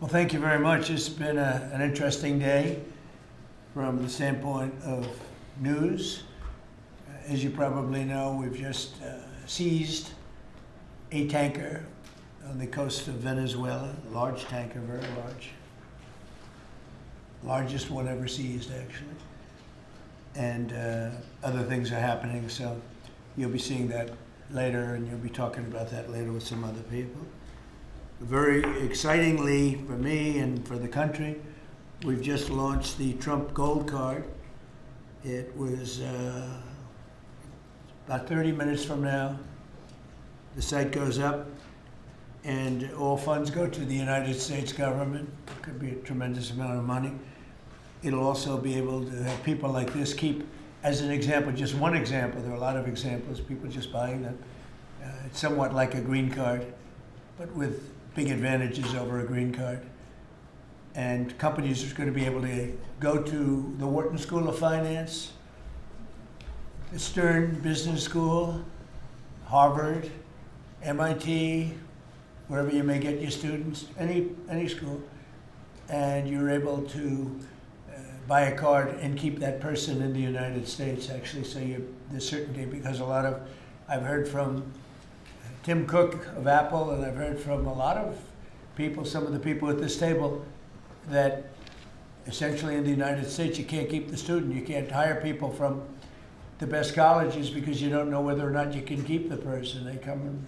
Well, thank you very much. It's been an interesting day from the standpoint of news. As you probably know, we've just seized a tanker on the coast of Venezuela, a large tanker, very large. Largest one ever seized, actually. And other things are happening, so you'll be seeing that later, and you'll be talking about that later with some other people. Very excitingly for me and for the country, we've just launched the Trump Gold Card. It was about 30 minutes from now. The site goes up, and all funds go to the United States government. It could be a tremendous amount of money. It'll also be able to have people like this keep, as an example, just one example, there are a lot of examples, people just buying them. It's somewhat like a green card, but with big advantages over a green card. And companies are going to be able to go to the Wharton School of Finance, the Stern Business School, Harvard, MIT, wherever you may get your students, any school, and you're able to buy a card and keep that person in the United States, actually, so there's certainty, because I've heard from Tim Cook of Apple, and I've heard from a lot of people, some of the people at this table, that essentially in the United States you can't keep the student. You can't hire people from the best colleges because you don't know whether or not you can keep the person. They come and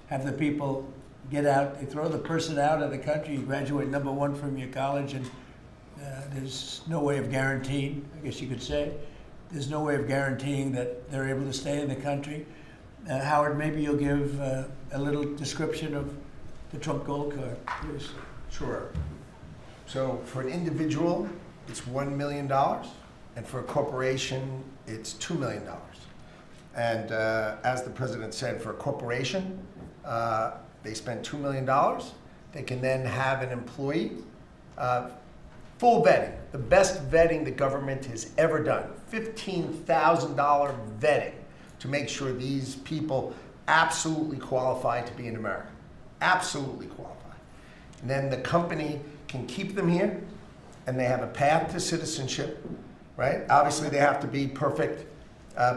have the people get out, they throw the person out of the country, you graduate #1 from your college, and there's no way of guaranteeing, I guess you could say, there's no way of guaranteeing that they're able to stay in the country. Howard, maybe you'll give a little description of the Trump Gold Card, please. Sure. So for an individual, it's $1 million, and for a corporation, it's $2 million. And as the president said, for a corporation, they spend $2 million. They can then have an employee, full vetting, the best vetting the government has ever done, $15,000 vetting to make sure these people absolutely qualify to be in America, absolutely qualify. And then the company can keep them here, and they have a path to citizenship, right? Obviously, they have to be perfect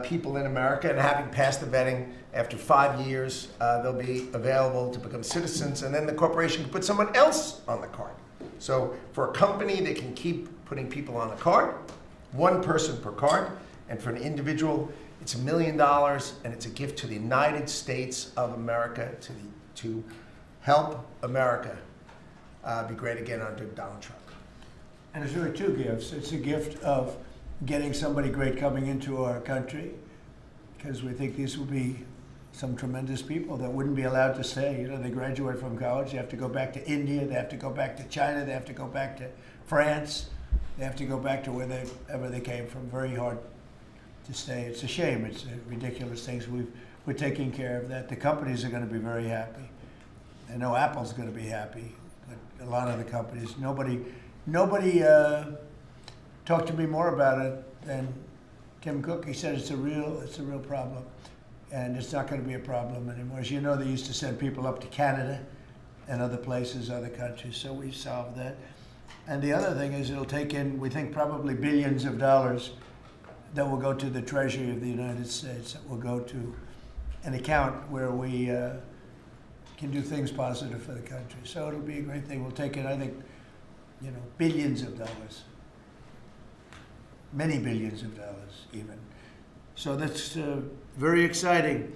people in America, and having passed the vetting, after 5 years, they'll be available to become citizens, and then the corporation can put someone else on the card. So for a company, they can keep putting people on the card, one person per card, and for an individual, it's $1 million, and it's a gift to the United States of America to help America be great again under Donald Trump. And it's really two gifts. It's a gift of getting somebody great coming into our country, because we think these will be some tremendous people that wouldn't be allowed to stay. You know, they graduate from college, they have to go back to India, they have to go back to China, they have to go back to France, they have to go back to wherever they came from. Very hard to stay. It's a shame. It's ridiculous things. We're taking care of that. The companies are going to be very happy. I know Apple's going to be happy, but a lot of the companies, nobody talked to me more about it than Tim Cook. He said it's a real problem, and it's not going to be a problem anymore. As you know, they used to send people up to Canada and other places, other countries, so we've solved that. And the other thing is it'll take in, we think, probably billions of dollars that will go to the Treasury of the United States, that will go to an account where we can do things positive for the country. So it'll be a great thing. We'll take in, I think, billions of dollars. Many billions of dollars, even. So that's very exciting.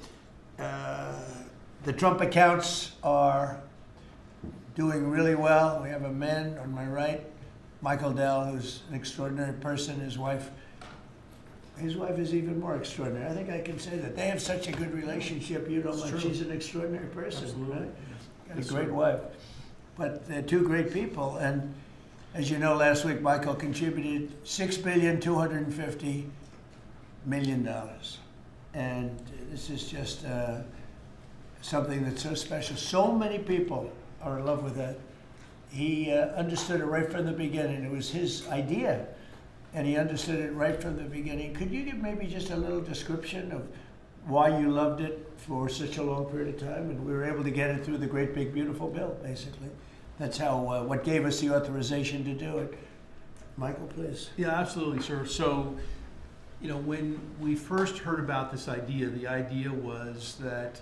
The Trump accounts are doing really well. We have a man on my right, Michael Dell, who's an extraordinary person. His wife is even more extraordinary. I think I can say that. They have such a good relationship. You know, like she's an extraordinary person, Absolutely. Right? Got a great wife. But they're two great people. And as you know, last week, Michael contributed $6,250,000,000. And this is just something that's so special. So many people are in love with that. He understood it right from the beginning. It was his idea, and he understood it right from the beginning. Could you give maybe just a little description of why you loved it for such a long period of time? And we were able to get it through the great big beautiful bill, basically. that's how, what gave us the authorization to do it. Michael, please. Yeah, absolutely, sir. So, when we first heard about this idea, the idea was that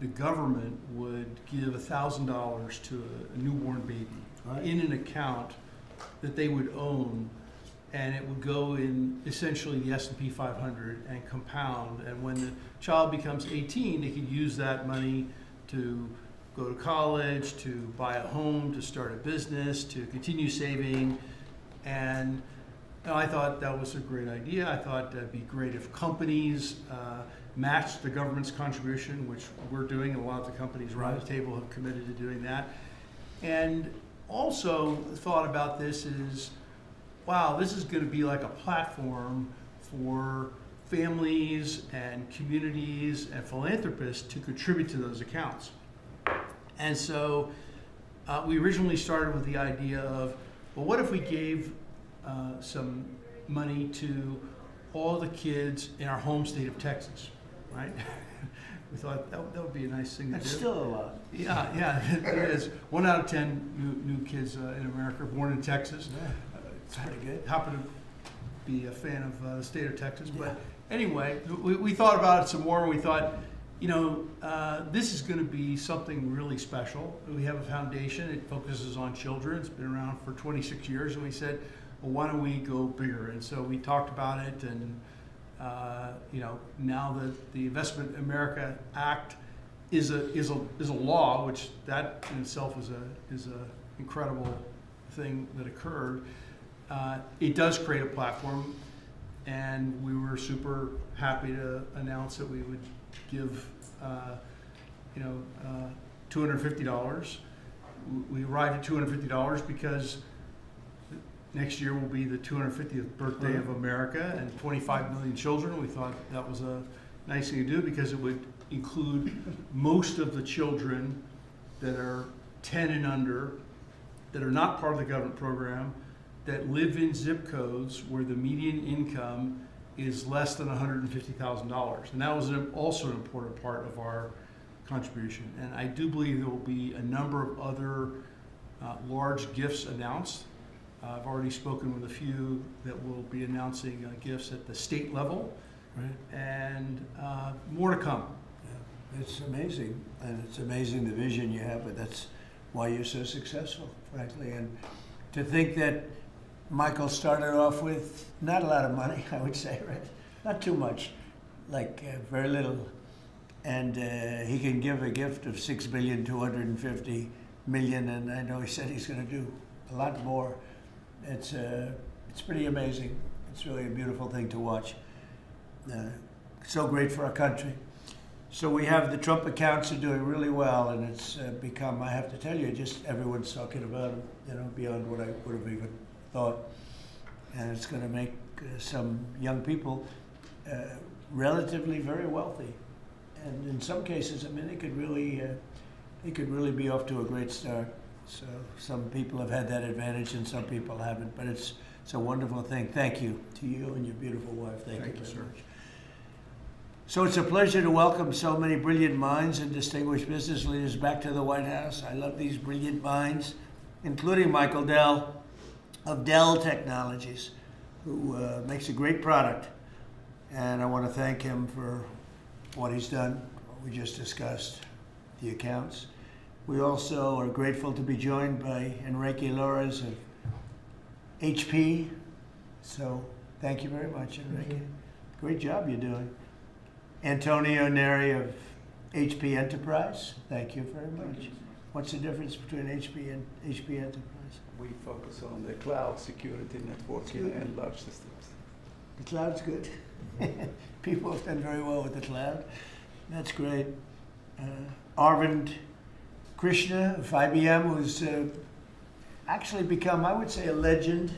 the government would give $1,000 to a newborn baby in an account that they would own, and it would go in essentially the S&P 500 and compound. And when the child becomes 18, they could use that money to go to college, to buy a home, to start a business, to continue saving. And I thought that was a great idea. I thought that'd be great if companies matched the government's contribution, which we're doing, and a lot of the companies around the table have committed to doing that. And also thought about this is, wow, this is going to be like a platform for families and communities and philanthropists to contribute to those accounts. And so we originally started with the idea of, well, what if we gave some money to all the kids in our home state of Texas, right? We thought that would be a nice thing to do. That's still a lot. Yeah, it is. 1 out of 10 new kids in America are born in Texas. Yeah, it's pretty good. Happen to be a fan of the state of Texas. But anyway, we thought about it some more, and we thought, this is going to be something really special. We have a foundation. It focuses on children. It's been around for 26 years, and we said, well, why don't we go bigger? And so we talked about it, and now that the Investment America Act is a law, which that in itself is a incredible thing that occurred. It does create a platform, and we were super happy to announce that we would give $250. We arrived at $250 because next year will be the 250th birthday of America and 25 million children. We thought that was a nice thing to do because it would include most of the children that are 10 and under, that are not part of the government program, that live in zip codes where the median income is less than $150,000. And that was also an important part of our contribution. And I do believe there will be a number of other large gifts announced. I've already spoken with a few that will be announcing gifts at the state level, and more to come. Yeah, it's amazing, and it's amazing the vision you have, but that's why you're so successful, frankly. And to think that Michael started off with not a lot of money, I would say, right? Not too much, like very little. And he can give a gift of $6,250,000,000, and I know he said he's going to do a lot more. It's pretty amazing. It's really a beautiful thing to watch. So great for our country. So we have the Trump accounts are doing really well, and it's become, I have to tell you, just everyone's talking about them, beyond what I would have even thought. And it's going to make some young people relatively very wealthy. And in some cases, they could really be off to a great start. So some people have had that advantage and some people haven't, but it's a wonderful thing. Thank you to you and your beautiful wife. Thank you very much. So it's a pleasure to welcome so many brilliant minds and distinguished business leaders back to the White House. I love these brilliant minds, including Michael Dell of Dell Technologies, who makes a great product. And I want to thank him for what he's done, what we just discussed, the accounts. We also are grateful to be joined by Enrique Lores of HPE. So thank you very much, Enrique. Great job you're doing. Antonio Neri of HPE Enterprise. Thank you very much. What's the difference between HPE and HPE Enterprise? We focus on the cloud security, networking, and large systems. The cloud's good. People have done very well with the cloud. That's great. Arvind Krishna of IBM, who's actually become, I would say, a legend.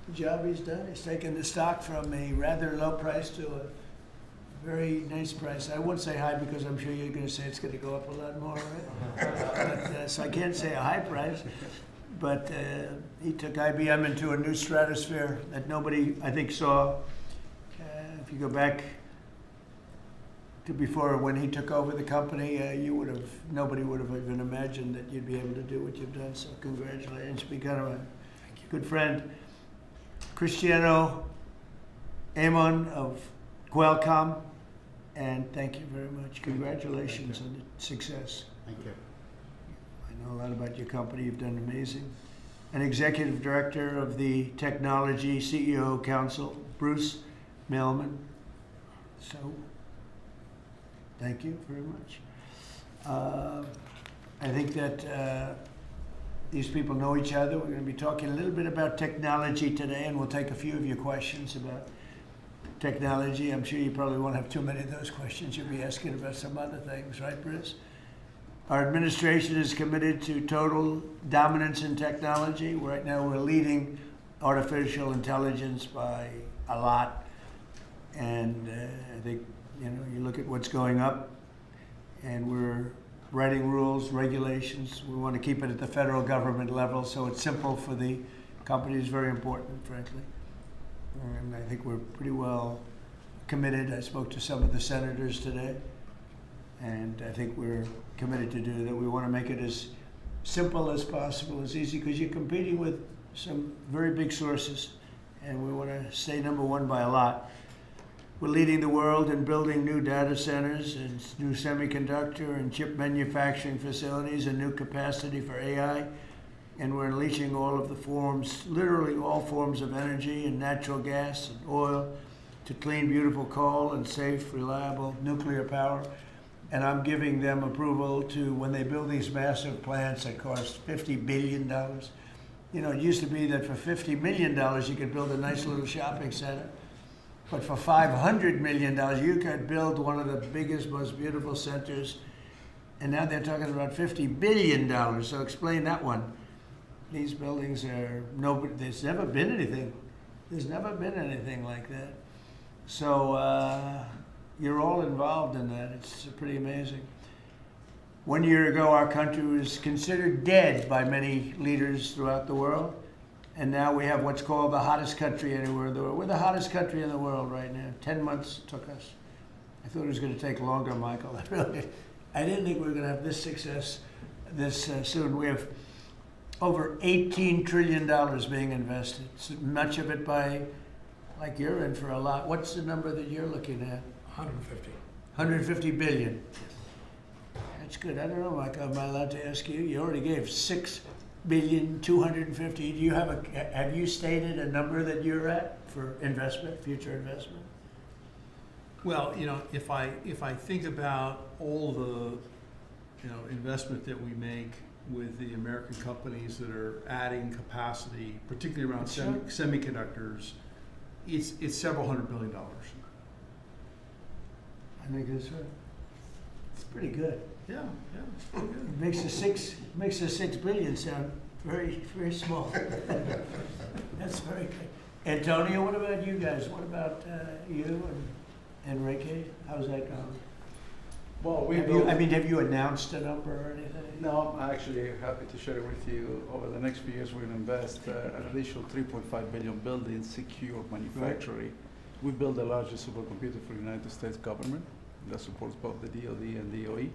The job he's done. He's taken the stock from a rather low price to a very nice price. I won't say high because I'm sure you're going to say it's going to go up a lot more, right? So I can't say a high price. But he took IBM into a new stratosphere that nobody, I think, saw. If you go back before when he took over the company, nobody would have even imagined that you'd be able to do what you've done. So congratulations, become a good friend. Cristiano Amon of Qualcomm, and thank you very much. Congratulations on the success. Thank you. I know a lot about your company. You've done amazing. And Executive Director of the Technology CEO Council, Bruce Mailman. So, thank you very much. I think that these people know each other. We're going to be talking a little bit about technology today, and we'll take a few of your questions about technology. I'm sure you probably won't have too many of those questions. You'll be asking about some other things, right, Bruce? Our administration is committed to total dominance in technology. Right now, we're leading artificial intelligence by a lot. And I think, you look at what's going up, and we're writing rules, regulations. We want to keep it at the federal government level, so it's simple for the companies, very important, frankly. And I think we're pretty well committed. I spoke to some of the senators today, and I think we're committed to do that. We want to make it as simple as possible, as easy, because you're competing with some very big sources, and we want to stay number one by a lot. We're leading the world in building new data centers and new semiconductor and chip manufacturing facilities and new capacity for AI. And we're unleashing all of the forms, literally all forms of energy and natural gas and oil to clean, beautiful coal and safe, reliable nuclear power. And I'm giving them approval to, when they build these massive plants that cost $50 billion. It used to be that for $50 million, you could build a nice little shopping center. But for $500 million, you could build one of the biggest, most beautiful centers. And now they're talking about $50 billion. So explain that one. These buildings are, there's never been anything. There's never been anything like that. So you're all involved in that. It's pretty amazing. 1 year ago, our country was considered dead by many leaders throughout the world. And now we have what's called the hottest country anywhere in the world. We're the hottest country in the world right now. 10 months took us. I thought it was going to take longer, Michael. I didn't think we were going to have this success this soon. We have over $18 trillion being invested. So much of it by, like you're in for a lot. What's the number that you're looking at? 150. 150 billion. That's good. I don't know, Michael. Am I allowed to ask you? You already gave 6,250,000,000. Do you have you stated a number that you're at for investment, future investment? Well, if I think about all the, investment that we make with the American companies that are adding capacity, particularly around semiconductors, it's several $100 billion. I think that's right. It's pretty good. Yeah, it's pretty good. It makes the 6 billion sound very, very small. That's very good. Antonio, what about you guys? What about you and Enrique? How's that going? Well, have you announced a number or anything? No, I'm actually happy to share with you. Over the next few years, we're going to invest an additional 3.5 billion building secure manufacturing. Right. We built the largest supercomputer for the United States government that supports both the DoD and DOE.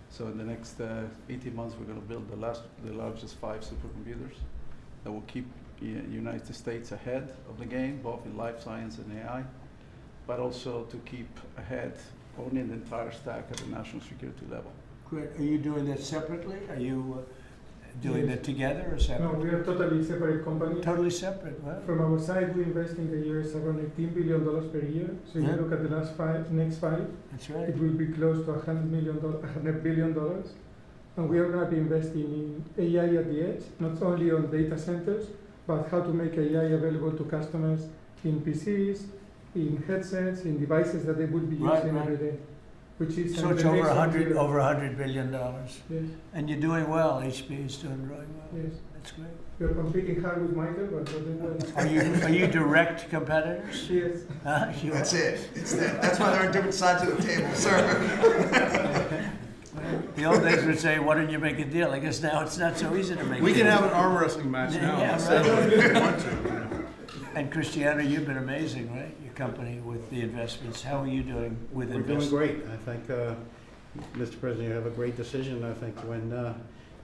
So in the next 18 months, we're going to build the largest 5 supercomputers that will keep the United States ahead of the game, both in life science and AI, but also to keep ahead owning the entire stack at the national security level. Great. Are you doing that separately? Are you doing that together or separately? No, we are totally separate company. Totally separate, wow. From our side, we invest in the US around $18 billion per year. So if you look at the next five, that's right. It will be close to $100 billion. And we are going to be investing in AI at the edge, not only on data centers, but how to make AI available to customers in PCs, in headsets, in devices that they would be using every day. Which is so it's over $100 billion. Yes. And you're doing well. HPE is doing really well. Yes. That's great. We're competing hard with Michael, but we're doing well. Are you direct competitors? Yes. That's it. It's that. That's why they're on different sides of the table, sir. The old days would say, "Why don't you make a deal?" I guess now it's not so easy to make. We can have an arm wrestling match now. Yeah, Right. And Cristiano, you've been amazing, right? Your company with the investments. How are you doing with We're investments? doing great. I think, Mr. President, you have a great decision. I think when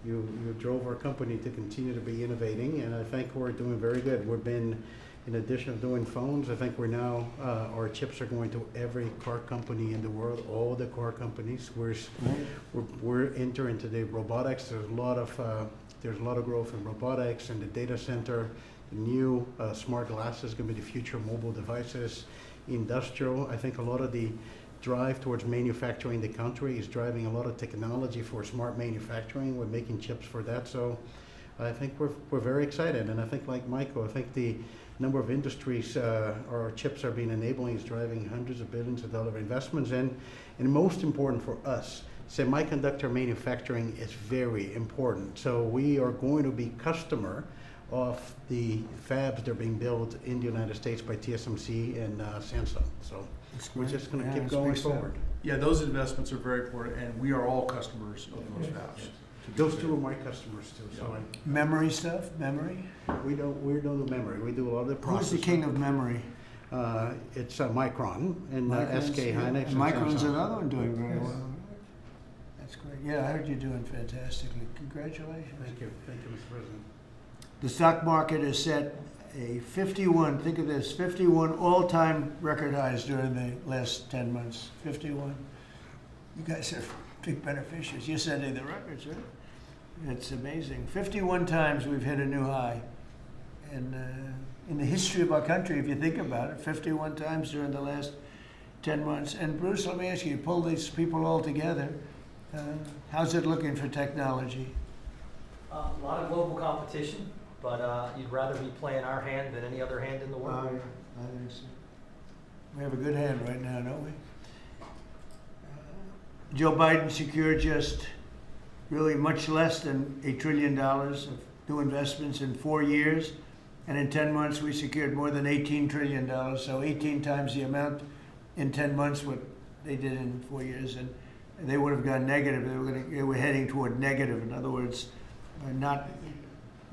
you drove our company to continue to be innovating, and I think we're doing very good. We've been, in addition of doing phones, I think we're now, our chips are going to every car company in the world, all the car companies. We're entering into the robotics. There's a lot of growth in robotics and the data center. The new smart glasses going to be the future mobile devices. Industrial, I think a lot of the drive towards manufacturing the country is driving a lot of technology for smart manufacturing. We're making chips for that. So I think we're very excited. And I think, like Michael, I think the number of industries our chips are being enabling is driving hundreds of billions of dollars investments. And most important for us, semiconductor manufacturing is very important. So we are going to be customer of the fabs that are being built in the United States by TSMC and Samsung. So we're just going to keep going forward. Yeah, those investments are very important, and we are all customers of those fabs. Those two are my customers too. So Memory stuff? Memory? we don't do memory. We do a lot of the Who's processing. the king of memory? It's Micron and Micron's- SK yeah. Hynix. And Micron's Samsung. another one doing very well. That's great. Yeah, I heard you're doing fantastically. Congratulations. Thank you, Mr. President. The stock market has set a 51, think of this, 51 all-time record highs during the last 10 months. 51. You guys are big beneficiaries. You're setting the records, right? It's amazing. 51 times we've hit a new high. And in the history of our country, if you think about it, 51 times during the last 10 months. And Bruce, let me ask you pull these people all together. How's it looking for technology? A lot of global competition, but you'd rather be playing our hand than any other hand in the world. I think so. We have a good hand right now, don't we? Joe Biden secured just really much less than $1 trillion of new investments in 4 years. And in 10 months, we secured more than $18 trillion. So 18 times the amount in 10 months what they did in 4 years. And they would have gone negative. They were heading toward negative. In other words, not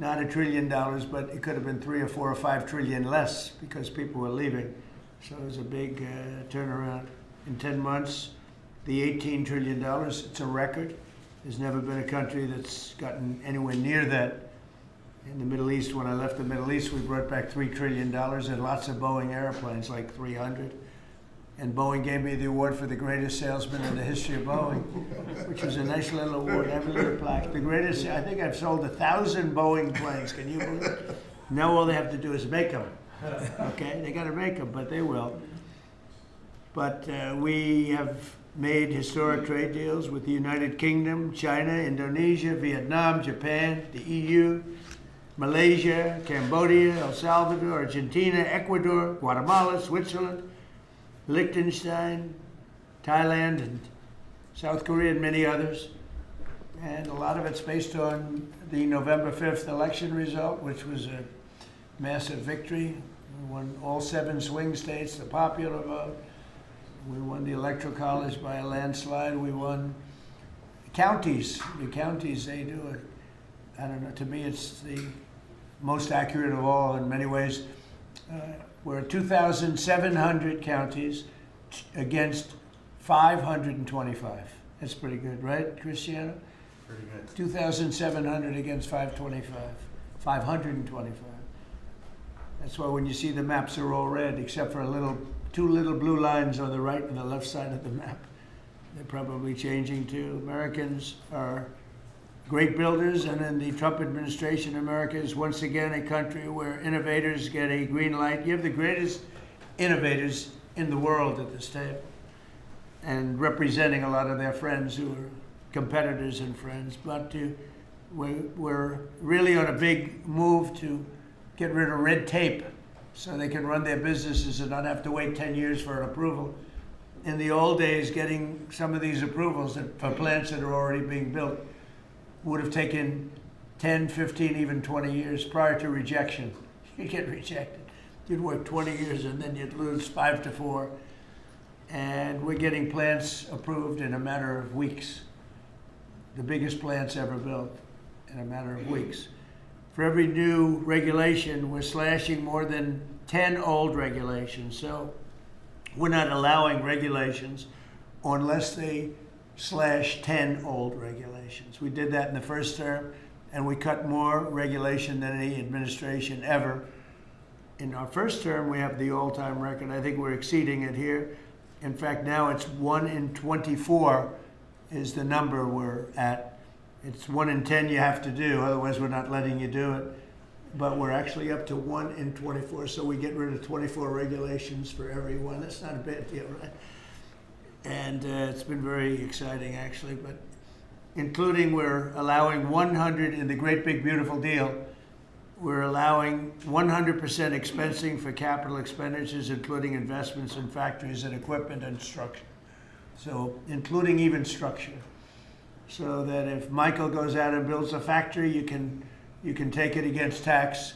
$1 trillion, but it could have been 3 or 4 or 5 trillion less because people were leaving. So it was a big turnaround. In 10 months, the $18 trillion, it's a record. There's never been a country that's gotten anywhere near that. In the Middle East, when I left the Middle East, we brought back $3 trillion and lots of Boeing airplanes, like 300. And Boeing gave me the award for the greatest salesman in the history of Boeing, which was a nice little award. I have a little plaque. The greatest, I think I've sold 1,000 Boeing planes. Can you believe it? Now all they have to do is make them. Okay, they got to make them, but they will. But we have made historic trade deals with the United Kingdom, China, Indonesia, Vietnam, Japan, the EU, Malaysia, Cambodia, El Salvador, Argentina, Ecuador, Guatemala, Switzerland, Liechtenstein, Thailand, and South Korea, and many others. And a lot of it's based on the November 5th election result, which was a massive victory. We won all 7 swing states, the popular vote. We won the Electoral College by a landslide. We won counties. The counties, they do it. I don't know, to me it's the most accurate of all in many ways. We're 2,700 counties against 525. That's pretty good, right, Cristiano? Pretty good. 2,700 against 525. 525. That's why when you see the maps are all red, except for 2 little blue lines on the right and the left side of the map. They're probably changing too. Americans are great builders, and in the Trump administration, America is once again a country where innovators get a green light. You have the greatest innovators in the world at this table, and representing a lot of their friends who are competitors and friends. But we're really on a big move to get rid of red tape so they can run their businesses and not have to wait 10 years for an approval. In the old days, getting some of these approvals for plants that are already being built would have taken 10, 15, even 20 years prior to rejection. You'd get rejected. You'd work 20 years and then you'd lose 5 to 4. And we're getting plants approved in a matter of weeks. The biggest plants ever built in a matter of weeks. for every new regulation, we're slashing more than 10 old regulations. So we're not allowing regulations unless they slash 10 old regulations. We did that in the first term, and we cut more regulation than any administration ever. In our first term, we have the all-time record. I think we're exceeding it here. In fact, now it's 1 in 24 is the number we're at. It's 1 in 10 you have to do, otherwise we're not letting you do it. But we're actually up to 1 in 24, so we get rid of 24 regulations for every one. That's not a bad deal, right? And it's been very exciting, actually. But including, we're allowing 100 in the great big beautiful deal. We're allowing 100% expensing for capital expenditures, including investments in factories and equipment and structure. So including even structure. So that if Michael goes out and builds a factory, you can take it against tax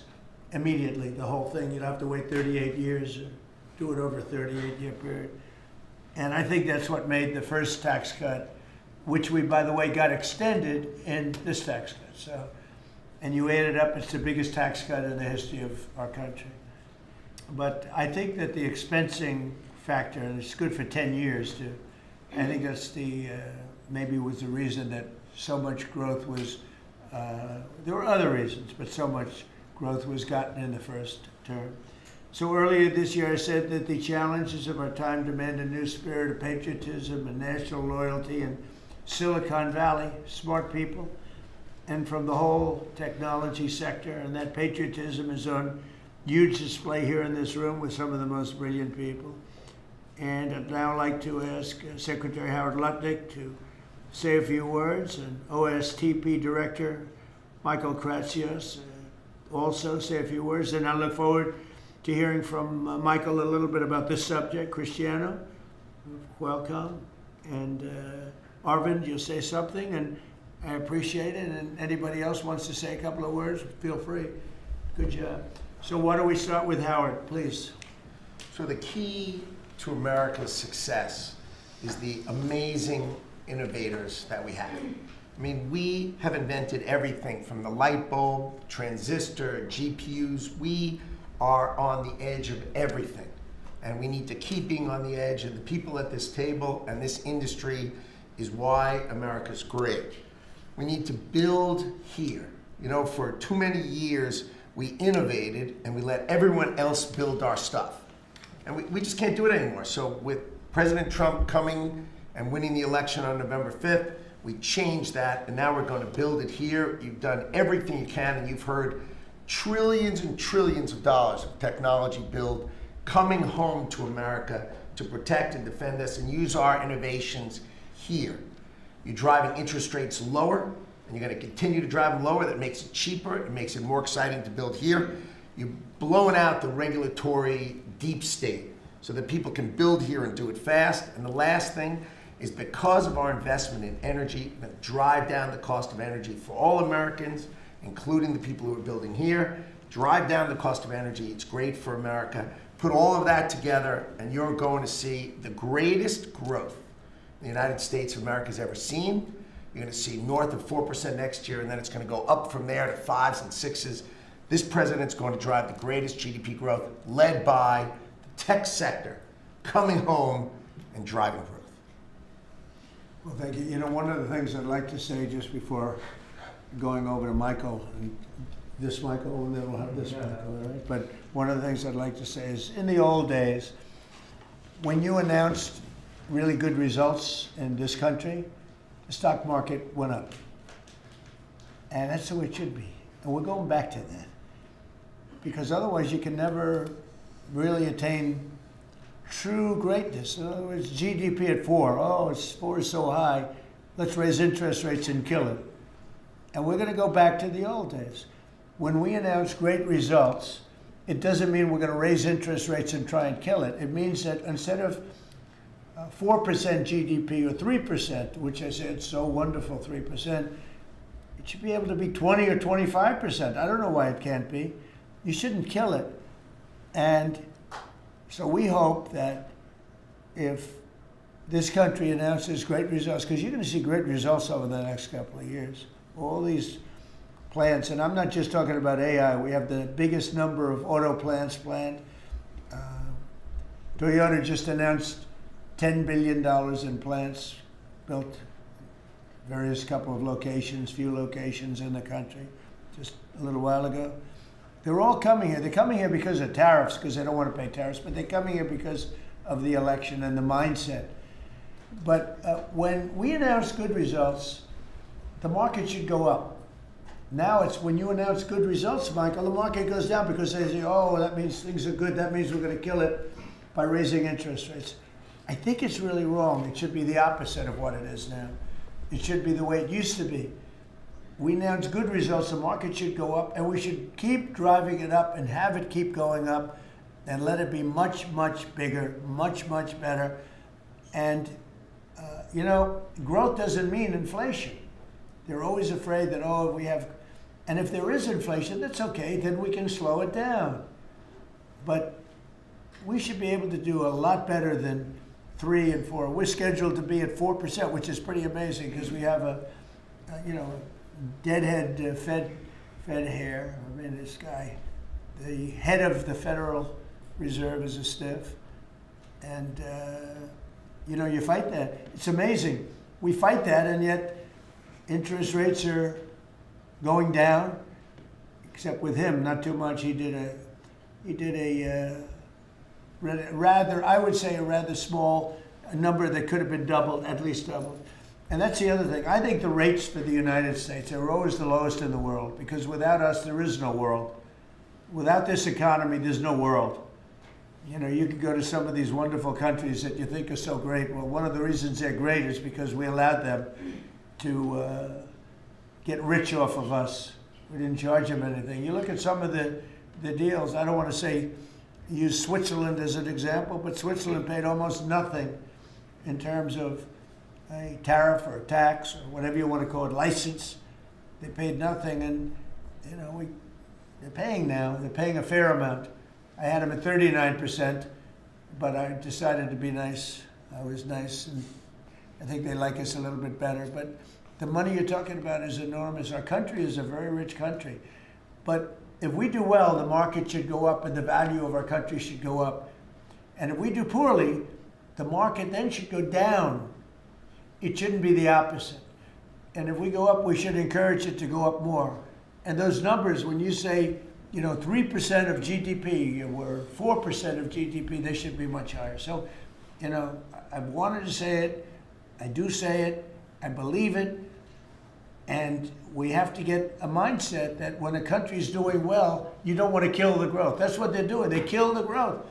immediately, the whole thing. You don't have to wait 38 years, or do it over a 38-year period. And I think that's what made the first tax cut, which we, by the way, got extended in this tax cut. So, and you add it up, it's the biggest tax cut in the history of our country. But I think that the expensing factor, and it's good for 10 years too, I think that's the, maybe was the reason that so much growth was, there were other reasons, but so much growth was gotten in the first term. So earlier this year I said that the challenges of our time demand a new spirit of patriotism and national loyalty in Silicon Valley, smart people, and from the whole technology sector, and that patriotism is on huge display here in this room with some of the most brilliant people. And I'd now like to ask Secretary Howard Lutnick to say a few words, and OSTP Director Michael Kratsios also say a few words. And I look forward to hearing from Michael a little bit about this subject. Cristiano, welcome. And Arvind, you'll say something, and I appreciate it. And anybody else wants to say a couple of words, feel free. Good job. So why don't we start with Howard, please. So the key to America's success is the amazing innovators that we have. I mean, we have invented everything from the light bulb, transistor, GPUs. We are on the edge of everything. And we need to keep being on the edge, and the people at this table and this industry is why America's great. We need to build here. You know, for too many years, we innovated and we let everyone else build our stuff. And we just can't do it anymore. So with President Trump coming and winning the election on November 5th, we changed that, and now we're going to build it here. You've done everything you can, and you've heard trillions and trillions of dollars of technology build coming home to America to protect and defend us and use our innovations here. You're driving interest rates lower, and you're going to continue to drive them lower. That makes it cheaper. It makes it more exciting to build here. You're blowing out the regulatory deep state so that people can build here and do it fast. And the last thing is, because of our investment in energy, we're going to drive down the cost of energy for all Americans, including the people who are building here. Drive down the cost of energy. It's great for America. Put all of that together, and you're going to see the greatest growth the United States of America has ever seen. You're going to see north of 4% next year, and then it's going to go up from there to 5s and 6s. This president's going to drive the greatest GDP growth, led by the tech sector coming home and driving growth. Well, thank you. You know, one of the things I'd like to say just before going over to Michael, and this Michael, and then we'll have this Michael, all right? But one of the things I'd like to say is, in the old days, when you announced really good results in this country, the stock market went up. And that's the way it should be. And we're going back to that. Because otherwise you can never really attain true greatness. In other words, GDP at 4. Oh, 4 is so high. Let's raise interest rates and kill it. And we're going to go back to the old days. When we announce great results, it doesn't mean we're going to raise interest rates and try and kill it. It means that instead of 4% GDP or 3%, which I said so wonderful, 3%, it should be able to be 20 or 25%. I don't know why it can't be. You shouldn't kill it. And so we hope that if this country announces great results, because you're going to see great results over the next couple of years, all these plants, and I'm not just talking about AI. We have the biggest number of auto plants planned. Toyota just announced $10 billion in plants built, various couple of locations, few locations in the country, just a little while ago. They're all coming here. They're coming here because of tariffs, because they don't want to pay tariffs, but they're coming here because of the election and the mindset. But when we announce good results, the market should go up. Now it's when you announce good results, Michael, the market goes down because they say, oh, that means things are good. That means we're going to kill it by raising interest rates. I think it's really wrong. It should be the opposite of what it is now. It should be the way it used to be. We announce good results, the market should go up, and we should keep driving it up and have it keep going up and let it be much, much bigger, much, much better. And, you know, growth doesn't mean inflation. They're always afraid that, oh, we have, and if there is inflation, that's okay, then we can slow it down. But we should be able to do a lot better than 3 and 4. We're scheduled to be at 4%, which is pretty amazing because we have a you know, deadhead Fed hair. I mean, this guy, the head of the Federal Reserve is a stiff. And, you know, you fight that. It's amazing. We fight that, and yet interest rates are going down, except with him, not too much. He did a rather, I would say, a rather small number that could have been doubled, at least doubled. And that's the other thing. I think the rates for the United States are always the lowest in the world, because without us, there is no world. Without this economy, there's no world. You know, you could go to some of these wonderful countries that you think are so great. Well, one of the reasons they're great is because we allowed them to get rich off of us. We didn't charge them anything. You look at some of the deals, I don't want to say, use Switzerland as an example, but Switzerland paid almost nothing in terms of a tariff or a tax or whatever you want to call it, license. They paid nothing, and you know, they're paying now. They're paying a fair amount. I had them at 39%, but I decided to be nice. I was nice, and I think they like us a little bit better. But the money you're talking about is enormous. Our country is a very rich country. But if we do well, the market should go up and the value of our country should go up. And if we do poorly, the market then should go down. It shouldn't be the opposite. And if we go up, we should encourage it to go up more. And those numbers, when you say, you know, 3% of GDP or 4% of GDP, they should be much higher. So, you know, I've wanted to say it. I do say it. I believe it. And we have to get a mindset that when a country's doing well, you don't want to kill the growth. That's what they're doing. They kill the growth.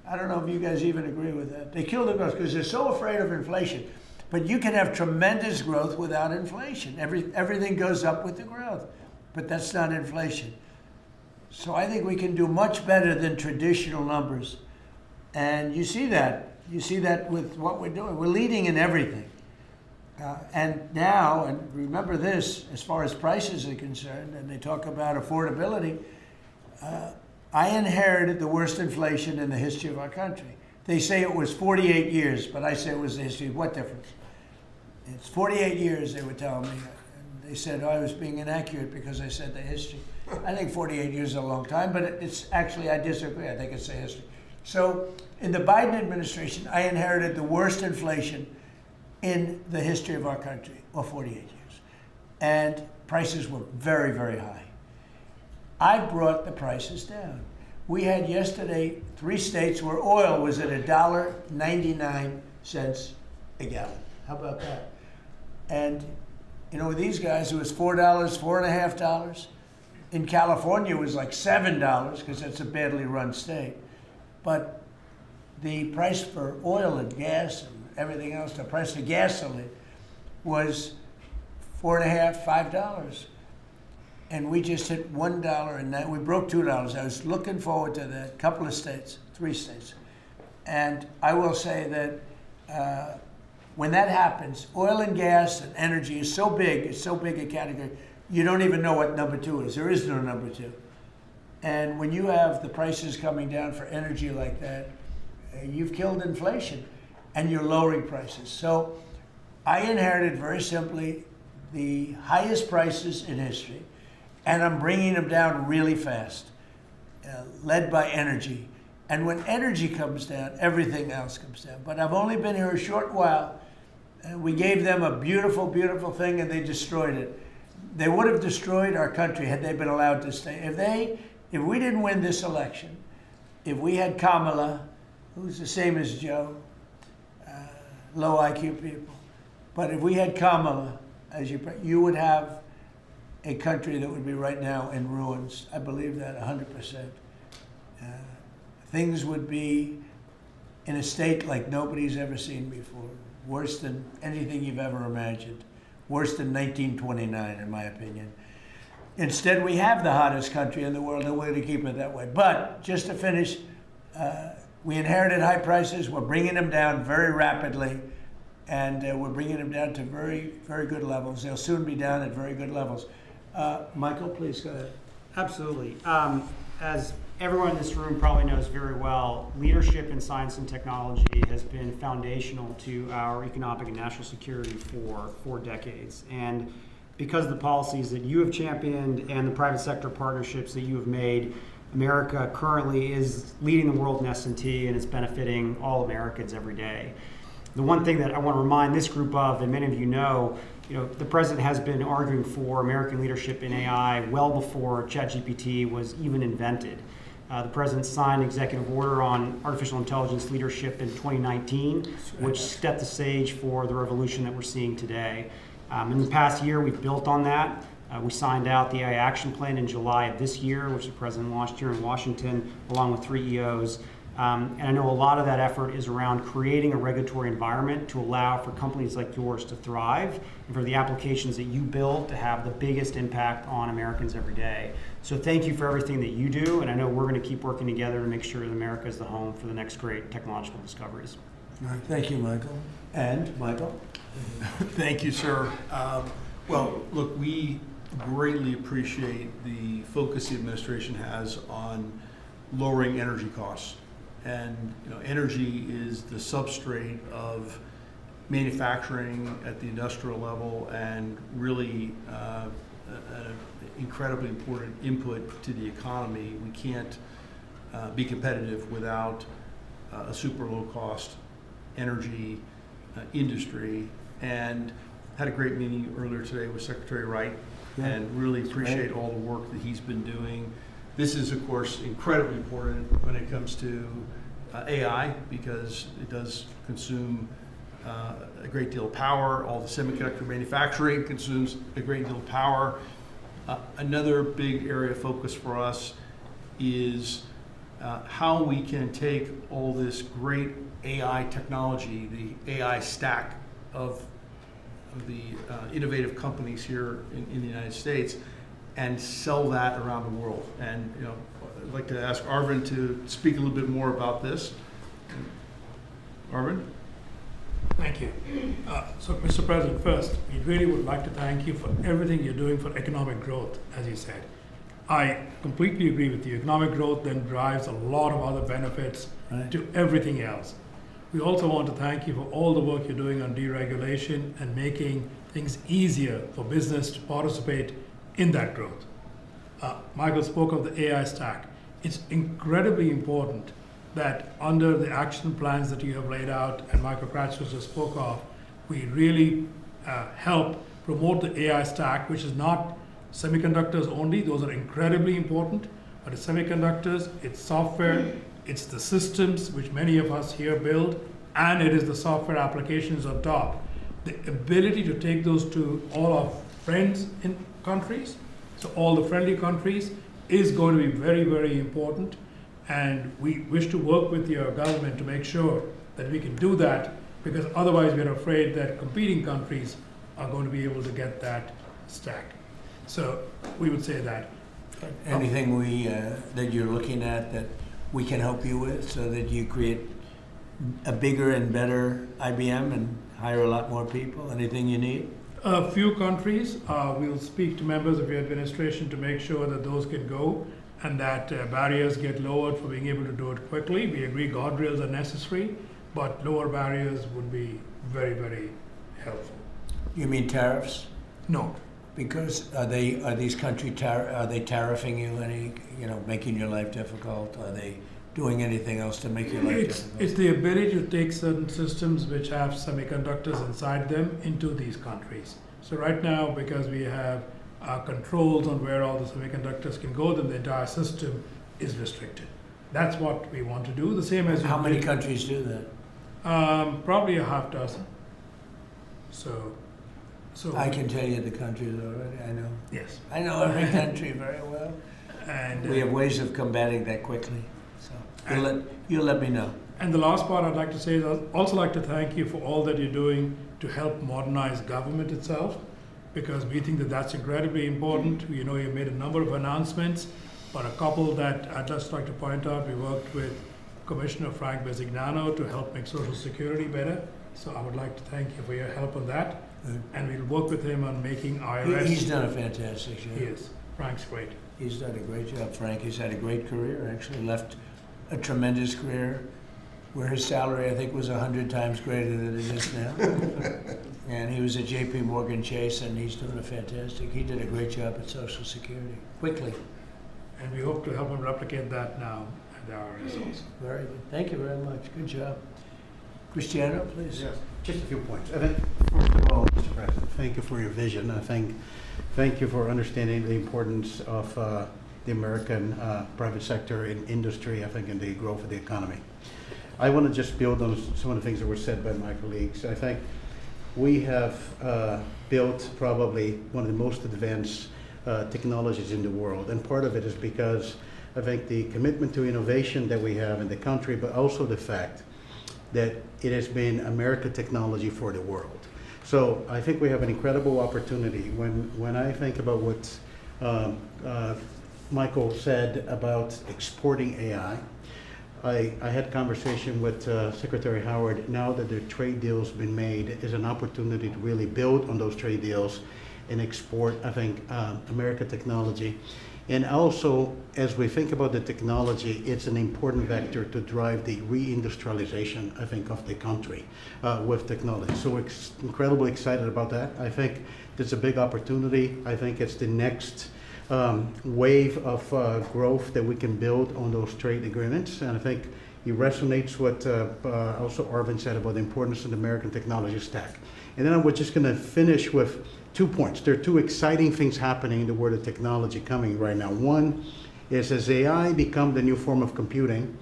I don't know if you guys even agree with that. They kill the growth because they're so afraid of inflation. But you can have tremendous growth without inflation. Everything goes up with the growth. But that's not inflation. So I think we can do much better than traditional numbers. And you see that. You see that with what we're doing. We're leading in everything. And now, and remember this, as far as prices are concerned, and they talk about affordability, I inherited the worst inflation in the history of our country. They say it was 48 years, but I say it was the history. What difference? It's 48 years, they were telling me. And they said, oh, I was being inaccurate because I said the history. I think 48 years is a long time, but it's actually, I disagree. I think it's the history. So in the Biden administration, I inherited the worst inflation in the history of our country, or 48 years. And prices were very, very high. I brought the prices down. We had yesterday 3 states where oil was at $1.99 a gallon. How about that? And you know, with these guys, it was $4, $4.50. In California, it was like $7 because that's a badly run state. But the price for oil and gas and everything else, the price of gasoline was $4.50, $5. And we just hit $1 and we broke $2. I was looking forward to that. Couple of states, 3 states. And I will say that when that happens, oil and gas and energy is so big, it's so big a category, you don't even know what number 2 is. There is no number 2. And when you have the prices coming down for energy like that, you've killed inflation and you're lowering prices. So I inherited very simply the highest prices in history. and I'm bringing them down really fast, led by energy. And when energy comes down, everything else comes down. But I've only been here a short while, and we gave them a beautiful, beautiful thing, and they destroyed it. They would have destroyed our country had they been allowed to stay. If we didn't win this election, if we had Kamala, who's the same as Joe, low IQ people, but if we had Kamala, as you would have a country that would be right now in ruins. I believe that 100%. Things would be in a state like nobody's ever seen before, worse than anything you've ever imagined, worse than 1929, in my opinion. Instead, we have the hottest country in the world, and we're going to keep it that way. But just to finish, we inherited high prices. We're bringing them down very rapidly, and we're bringing them down to very, very good levels. They'll soon be down at very good levels. Michael, please go ahead. Absolutely. As everyone in this room probably knows very well, leadership in science and technology has been foundational to our economic and national security for 4 decades. And because of the policies that you have championed and the private sector partnerships that you have made, America currently is leading the world in S&T, and it's benefiting all Americans every day. The one thing that I want to remind this group of, and many of you know, the president has been arguing for American leadership in AI well before ChatGPT was even invented. The president signed an executive order on artificial intelligence leadership in 2019, which set the stage for the revolution that we're seeing today. In the past year, we've built on that. We signed out the AI Action Plan in July of this year, which the president launched here in Washington, along with 3 EOs. And I know a lot of that effort is around creating a regulatory environment to allow for companies like yours to thrive and for the applications that you build to have the biggest impact on Americans every day. So thank you for everything that you do, and I know we're going to keep working together to make sure that America is the home for the next great technological discoveries. All right, thank you, Michael. And Michael? Thank you, sir. Well, look, we greatly appreciate the focus the administration has on lowering energy costs. And energy is the substrate of manufacturing at the industrial level, and really an incredibly important input to the economy. We can't be competitive without a super low cost energy industry. And had a great meeting earlier today with Secretary Wright, and really appreciate all the work that he's been doing. This is, of course, incredibly important when it comes to AI, because it does consume a great deal of power. All the semiconductor manufacturing consumes a great deal of power. Another big area of focus for us is how we can take all this great AI technology, the AI stack of the innovative companies here in the United States, and sell that around the world. And I'd like to ask Arvind to speak a little bit more about this. Arvind? Thank you. So, Mr. President, first, we really would like to thank you for everything you're doing for economic growth, as you said. I completely agree with you. Economic growth then drives a lot of other benefits to everything else. We also want to thank you for all the work you're doing on deregulation and making things easier for business to participate in that growth. Michael spoke of the AI stack. It's incredibly important that under the action plans that you have laid out and Michael Kratzer just spoke of, we really help promote the AI stack, which is not semiconductors only. Those are incredibly important, but it's semiconductors, it's software, it's the systems which many of us here build, and it is the software applications on top. The ability to take those to all our friends in countries, so all the friendly countries, is going to be very, very important. And we wish to work with your government to make sure that we can do that, because otherwise we're afraid that competing countries are going to be able to get that stack. So we would say that. Anything that you're looking at that we can help you with so that you create a bigger and better IBM and hire a lot more people? Anything you need? A few countries. We'll speak to members of your administration to make sure that those can go and that barriers get lowered for being able to do it quickly. We agree guardrails are necessary, but lower barriers would be very, very helpful. You mean tariffs? No. Because are these countries are they tariffing you any, making your life difficult? Are they doing anything else to make your life difficult? It's the ability to take certain systems which have semiconductors inside them into these countries. So right now, because we have controls on where all the semiconductors can go, then the entire system is restricted. That's what we want to do. The same as How many countries do that? probably a half dozen. So I can tell you the countries already. I know. yes, I know every country very well. and We have ways of combating that quickly. So you'll let me know. And the last part I'd like to say is I'd also like to thank you for all that you're doing to help modernize government itself, because we think that that's incredibly important. You made a number of announcements, but a couple that I'd just like to point out, we worked with Commissioner Frank Bisignano to help make Social Security better. So I would like to thank you for your help on that. And we'll work with him on making IRS. He's done a fantastic job. He is. Frank's great. He's done a great job, Frank. He's had a great career, actually left a tremendous career where his salary, I think, was 100 times greater than it is now. And he was at JP Morgan Chase, and he's doing a fantastic, he did a great job at Social Security, quickly. And we hope to help him replicate that now at the IRS also. Very good. Thank you very much. Good job. Cristiano, please. Yes, just a few points. I think, first of all, Mr. President, thank you for your vision. Thank you for understanding the importance of the American private sector in industry, I think, in the growth of the economy. I want to just build on some of the things that were said by my colleagues. I think we have built probably one of the most advanced technologies in the world, and part of it is because I think the commitment to innovation that we have in the country, but also the fact that it has been American technology for the world. So I think we have an incredible opportunity. When I think about what Michael said about exporting AI, I had conversation with Secretary Howard. Now that the trade deal's been made, is an opportunity to really build on those trade deals and export, I think, American technology. And also, as we think about the technology, it's an important vector to drive the reindustrialization, I think, of the country with technology. So we're incredibly excited about that. I think it's a big opportunity. I think it's the next wave of growth that we can build on those trade agreements. And I think it resonates what also Arvind said about the importance of the American technology stack. And then we're just going to finish with 2 points. There are 2 exciting things happening in the world of technology coming right now. One is, as AI become the new form of computing,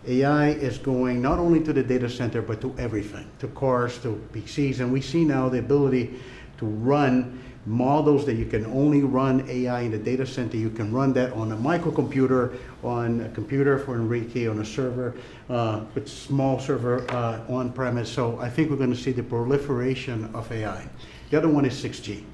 AI is going not only to the data center, but to everything, to cars, to PCs. And we see now the ability to run models that you can only run AI in the data center. You can run that on a microcomputer, on a computer for Enrique, on a server, with small server on premise. So I think we're going to see the proliferation of AI. The other one is 6G.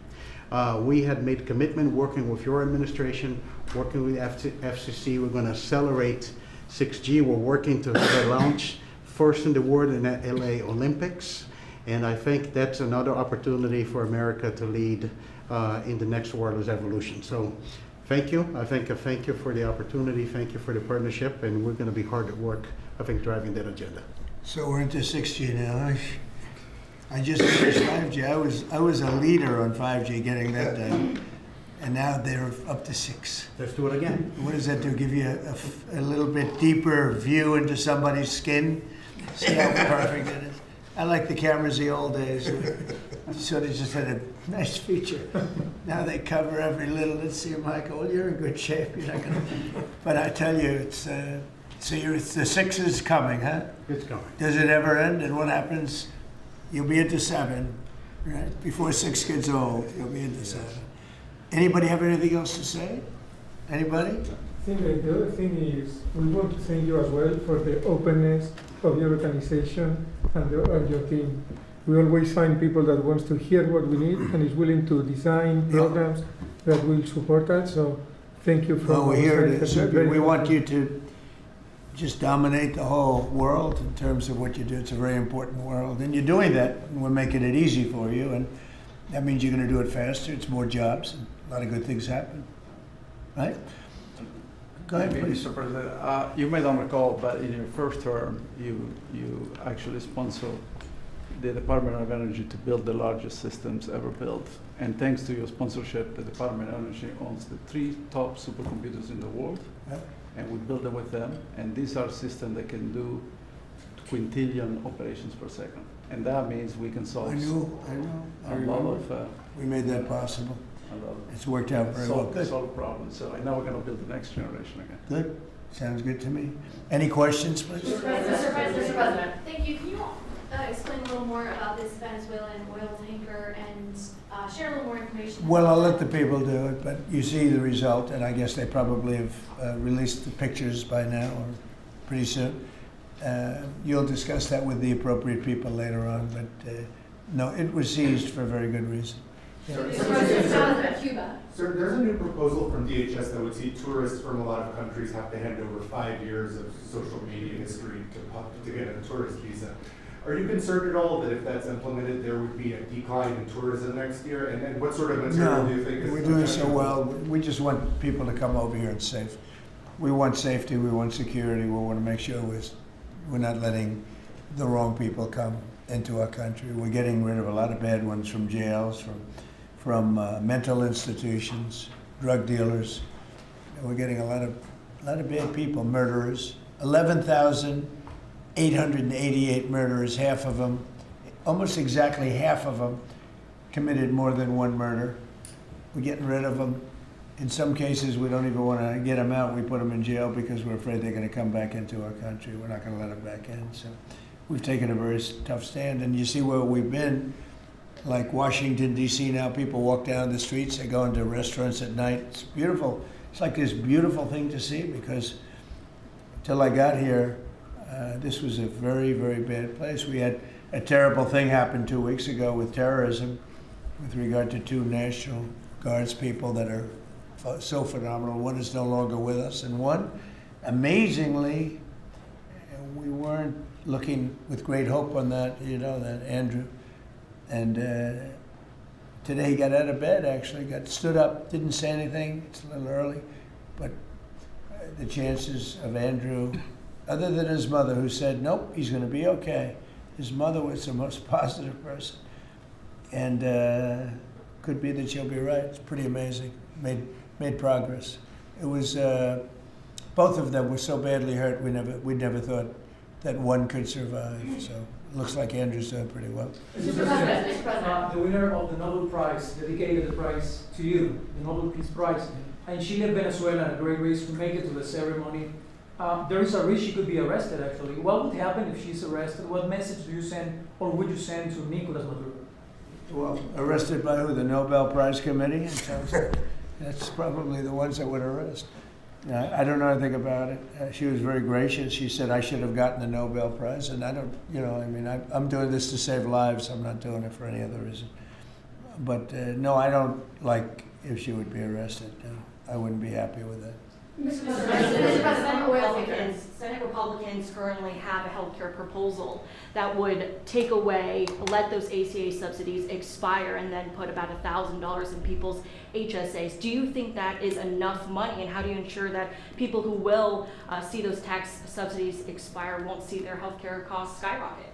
We had made commitment working with your administration, working with FCC. We're going to accelerate 6G. We're working to launch first in the world in the LA Olympics. And I think that's another opportunity for America to lead in the next wireless evolution. So thank you. Thank you for the opportunity. Thank you for the partnership. And we're going to be hard at work, I think, driving that agenda. So we're into 6G now. I just finished 5G. I was a leader on 5G, getting that done. And now they're up to 6. Let's do it again. What does that do? Give you a little bit deeper view into somebody's skin? See how perfect it is? I like the cameras the old days. So they just had a nice feature. Now they cover every little. Let's see, Michael. Well, you're in good shape. You're not gonna. But I tell you, it's the 6 is coming, huh? It's coming. Does it ever end? And what happens? You'll be into 7, right? Before 6 gets old, you'll be into 7. Anybody have anything else to say? Anybody? I think that the other thing is we want to thank you as well for the openness of your organization and your team. We always find people that wants to hear what we need and is willing to design programs that will support us. So thank you for. Well, we're here to. We want you to just dominate the whole world in terms of what you do. It's a very important world, and you're doing that. And we're making it easy for you, and that means you're going to do it faster. It's more jobs, and a lot of good things happen. Right? Go ahead, please. Mr. President, you may not recall, but in your first term, you actually sponsored the Department of Energy to build the largest systems ever built. And thanks to your sponsorship, the Department of Energy owns the 3 top supercomputers in the world. Yep. And we build them with them. And these are systems that can do quintillion operations per second. And that means we can solve I know. I a lot remember. of We made that possible. a lot It's worked out very well. Good. solve problems. So now we're going to build the next generation again. Good. Sounds good to me. Any questions, please? Mr. President, thank you. Can you explain a little more about this Venezuelan oil tanker and share a little more information? Well, I'll let the people do it, but you see the result, and I guess they probably have released the pictures by now or pretty soon. You'll discuss that with the appropriate people later on, but no, it was seized for a very good reason. Mr. President, Cuba. Sir, there's a new proposal from DHS that would see tourists from a lot of countries have to hand over 5 years of social media history to get a tourist visa. Are you concerned at all that if that's implemented, there would be a decline in tourism next year? And what sort of material do you think is... We're doing so well. We just want people to come over here and safe. We want safety, we want security, we want to make sure we're not letting the wrong people come into our country. We're getting rid of a lot of bad ones from jails, from mental institutions, drug dealers. We're getting a lot of bad people, murderers. 11,888 murderers, half of them, almost exactly half of them, committed more than one murder. We're getting rid of them. In some cases, we don't even want to get them out. We put them in jail because we're afraid they're going to come back into our country. We're not going to let them back in. So we've taken a very tough stand. And you see where we've been. Like Washington, D.C. now, people walk down the streets, they go into restaurants at night. It's beautiful. It's like this beautiful thing to see because till I got here, this was a very, very bad place. We had a terrible thing happen 2 weeks ago with terrorism with regard to 2 National Guards people that are so phenomenal. One is no longer with us, and one, amazingly, we weren't looking with great hope on that, that Andrew. And today he got out of bed, actually, stood up, didn't say anything. It's a little early, but the chances of Andrew, other than his mother who said, nope, he's going to be okay. His mother was the most positive person. And could be that she'll be right. It's pretty amazing. Made progress. It was, both of them were so badly hurt, we never thought that one could survive. So it looks like Andrew's doing pretty well. Mr. President, The winner of the Nobel Prize dedicated the prize to you, the Nobel Peace Prize, and she left Venezuela at a great risk to make it to the ceremony. There is a risk she could be arrested, actually. What would happen if she's arrested? What message do you send, or would you send to Nicolas Maduro? Well, arrested by who? The Nobel Prize Committee? That's probably the ones that would arrest. I don't know anything about it. She was very gracious. She said I should have gotten the Nobel Prize, and I don't, I'm doing this to save lives. I'm not doing it for any other reason. But no, I don't like if she would be arrested. No, I wouldn't be happy with that. Mr. Senate Republicans currently have a healthcare proposal that would take away, let those ACA subsidies expire and then put about $1,000 in people's HSAs. Do you think that is enough money, and how do you ensure that people who will see those tax subsidies expire won't see their healthcare costs skyrocket?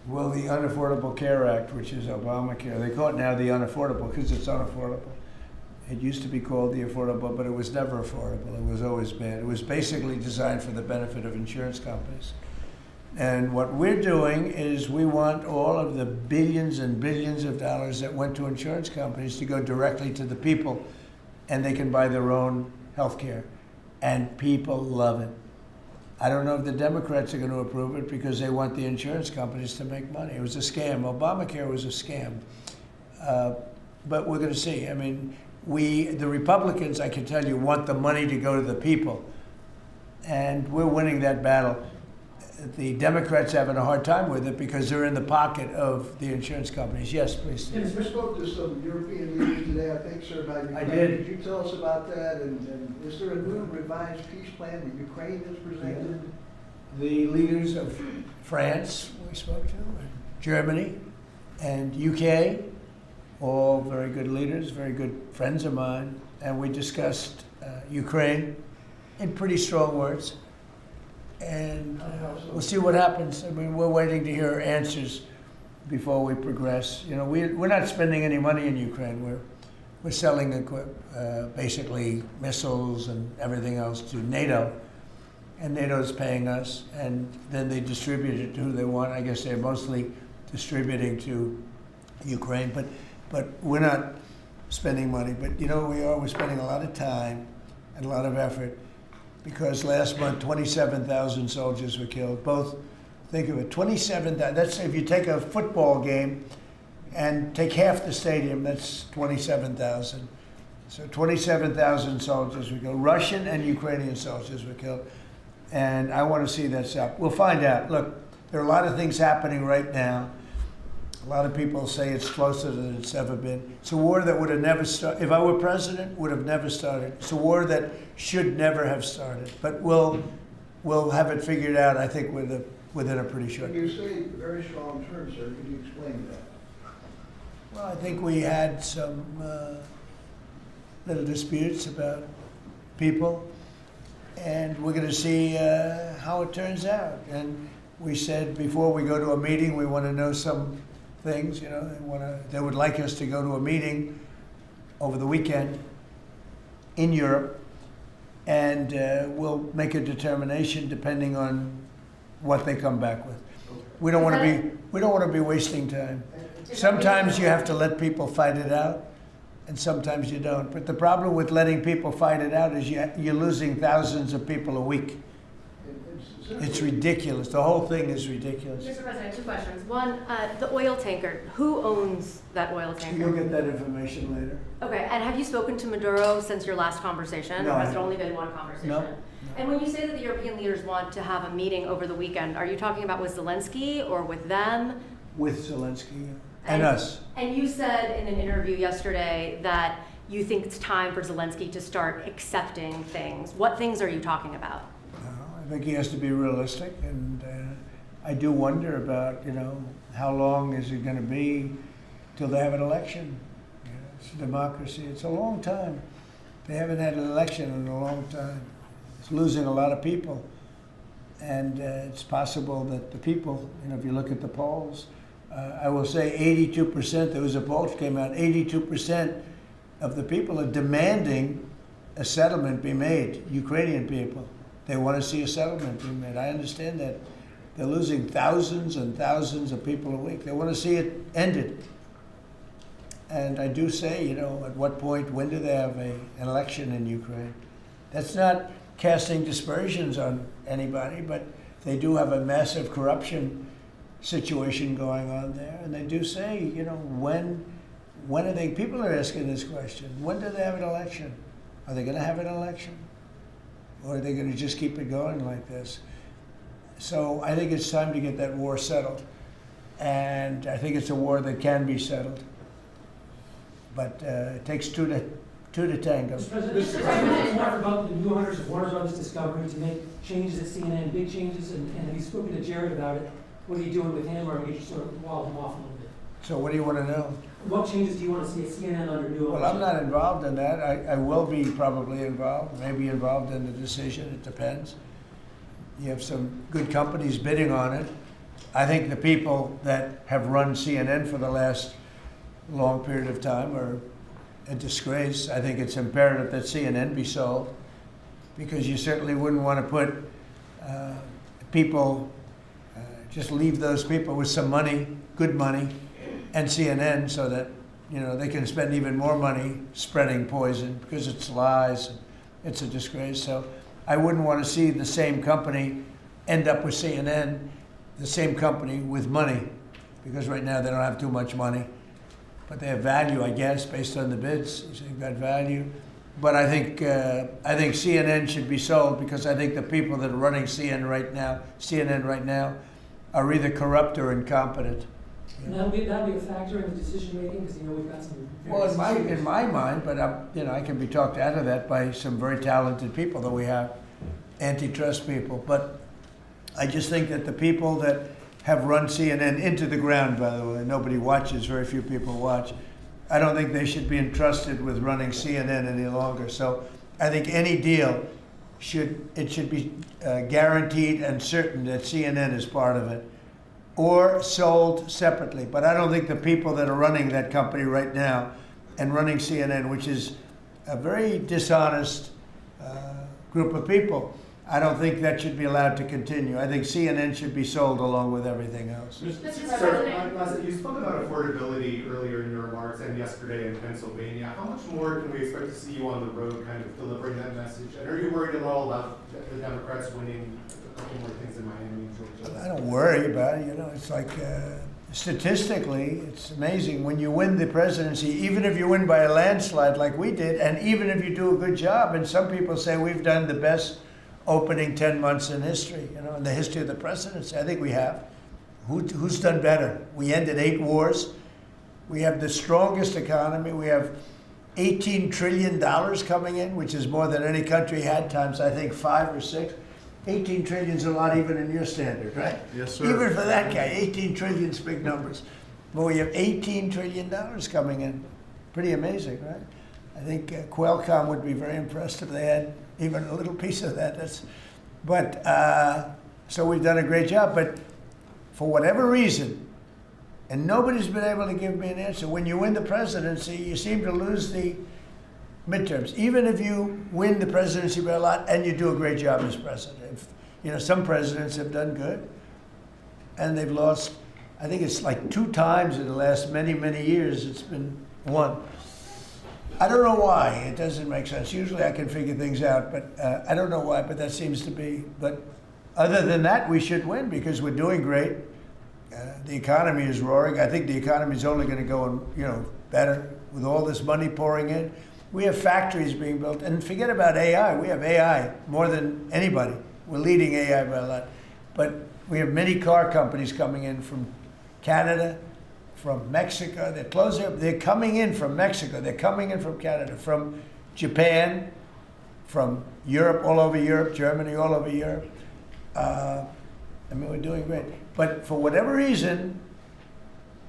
Well, the Unaffordable Care Act, which is Obamacare, they call it now the unaffordable because it's unaffordable. It used to be called the affordable, but it was never affordable. It was always bad. It was basically designed for the benefit of insurance companies. And what we're doing is we want all of the billions and billions of dollars that went to insurance companies to go directly to the people, and they can buy their own health care. And people love it. I don't know if the Democrats are going to approve it because they want the insurance companies to make money. It was a scam. Obamacare was a scam. But we're going to see. I mean, the Republicans, I can tell you, want the money to go to the people. And we're winning that battle. The Democrats are having a hard time with it because they're in the pocket of the insurance companies. Yes, please. You spoke to some European leaders today, I think, sir, about Ukraine. I did. Could you tell us about that? And is there a new revised peace plan that Ukraine has presented? The leaders of France, we spoke to, and Germany, and UK, all very good leaders, very good friends of mine, and we discussed Ukraine in pretty strong words. And we'll see what happens. I mean, we're waiting to hear answers. before we progress. You know, we're not spending any money in Ukraine. We're selling basically missiles and everything else to NATO, and NATO's paying us, and then they distribute it to who they want. I guess they're mostly distributing to Ukraine, but we're not spending money. But you know what we are? We're spending a lot of time and a lot of effort, because last month 27,000 soldiers were killed. Both, think of it, 27,000. That's if you take a football game and take half the stadium, that's 27,000. So 27,000 soldiers were killed. Russian and Ukrainian soldiers were killed. And I want to see that stop. We'll find out. Look, there are a lot of things happening right now. A lot of people say it's closer than it's ever been. It's a war that would have never started. If I were president, would have never started. It's a war that should never have started. But we'll have it figured out, I think, within a pretty short When you say very strong terms, sir, could you explain that? Well, I think we had some little disputes about people, and we're going to see how it turns out. And we said before we go to a meeting, we want to know some things. You know, they would like us to go to a meeting over the weekend in Europe, and we'll make a determination depending on what they come back with. We don't want to be wasting time. Sometimes you have to let people fight it out, and sometimes you don't. But the problem with letting people fight it out is you're losing thousands of people a week. It's ridiculous. The whole thing is ridiculous. Mr. President, two questions. One, the oil tanker. Who owns that oil tanker? You'll get that information later. Okay, and have you spoken to Maduro since your last conversation? No. Or has it only been one conversation? No. And when you say that the European leaders want to have a meeting over the weekend, are you talking about with Zelensky or with them? With Zelensky and us. And you said in an interview yesterday that you think it's time for Zelensky to start accepting things. What things are you talking about? I think he has to be realistic, and I do wonder about, you know, how long is it going to be till they have an election? You know, it's a democracy. It's a long time. They haven't had an election in a long time. It's losing a lot of people, and it's possible that the people, you know, if you look at the polls, I will say 82%, there was a poll that came out, 82% of the people are demanding a settlement be made, Ukrainian people. They want to see a settlement be made. I understand that. They're losing thousands and thousands of people a week. They want to see it ended. And I do say, you know, at what point, when do they have an election in Ukraine? That's not casting dispersions on anybody, but they do have a massive corruption situation going on there. And they do say, you know, when are they, people are asking this question, when do they have an election? Are they going to have an election? Or are they going to just keep it going like this? So I think it's time to get that war settled. And I think it's a war that can be settled. But it takes two to tango. Mr. President, you talked about the new owners of Warner Brothers Discovery to make changes at CNN, big changes, and have you spoken to Jared about it? What are you doing with him, or are you just sort of wall him off a little bit? So what do you want to know? What changes do you want to see at CNN under new ownership? Well, I'm not involved in that. I will be probably involved, maybe involved in the decision. It depends. You have some good companies bidding on it. I think the people that have run CNN for the last long period of time are a disgrace. I think it's imperative that CNN be sold, because you certainly wouldn't want to put people, just leave those people with some money, good money, and CNN, so that, you know, they can spend even more money spreading poison, because it's lies. And it's a disgrace. So I wouldn't want to see the same company end up with CNN, the same company with money, because right now they don't have too much money, but they have value, I guess, based on the bids. They've got value. But I think CNN should be sold, because I think the people that are running CNN right now are either corrupt or incompetent. And that'll be a factor in the decision making, because, you know, we've got some. Well, in my mind, but you know, I can be talked out of that by some very talented people that we have, antitrust people. But I just think that the people that have run CNN into the ground, by the way, nobody watches, very few people watch. I don't think they should be entrusted with running CNN any longer. So I think any deal should be guaranteed and certain that CNN is part of it, or sold separately. But I don't think the people that are running that company right now and running CNN, which is a very dishonest group of people, I don't think that should be allowed to continue. I think CNN should be sold along with everything else. Sir, you spoke about affordability earlier in your remarks and yesterday in Pennsylvania. How much more can we expect to see you on the road kind of delivering that message? And are you worried at all about the Democrats winning a couple more things in Miami and Georgia? I don't worry about it. You know, it's like statistically, it's amazing. When you win the presidency, even if you win by a landslide like we did, and even if you do a good job, and some people say we've done the best opening 10 months in history, you know, in the history of the presidency. I think we have. Who's done better? We ended 8 wars. We have the strongest economy. We have $18 trillion coming in, which is more than any country had, times I think 5 or 6. 18 trillion is a lot even in your standard, right? Yes, sir. Even for that guy, 18 trillion is big numbers. But we have $18 trillion coming in. Pretty amazing, right? I think Qualcomm would be very impressed if they had even a little piece of that. So we've done a great job. But for whatever reason, and nobody's been able to give me an answer, when you win the presidency, you seem to lose the midterms. Even if you win the presidency by a lot and you do a great job as president. You know, some presidents have done good and they've lost, I think it's like 2 times in the last many, many years it's been won. I don't know why. It doesn't make sense. Usually I can figure things out, but I don't know why, but that seems to be. But other than that, we should win because we're doing great. The economy is roaring. I think the economy is only going to go, better with all this money pouring in. We have factories being built. And forget about AI. We have AI more than anybody. We're leading AI by a lot. But we have many car companies coming in from Canada, from Mexico. They're closing up. They're coming in from Mexico. They're coming in from Canada, from Japan, from Europe, all over Europe, Germany, all over Europe. We're doing great. But for whatever reason,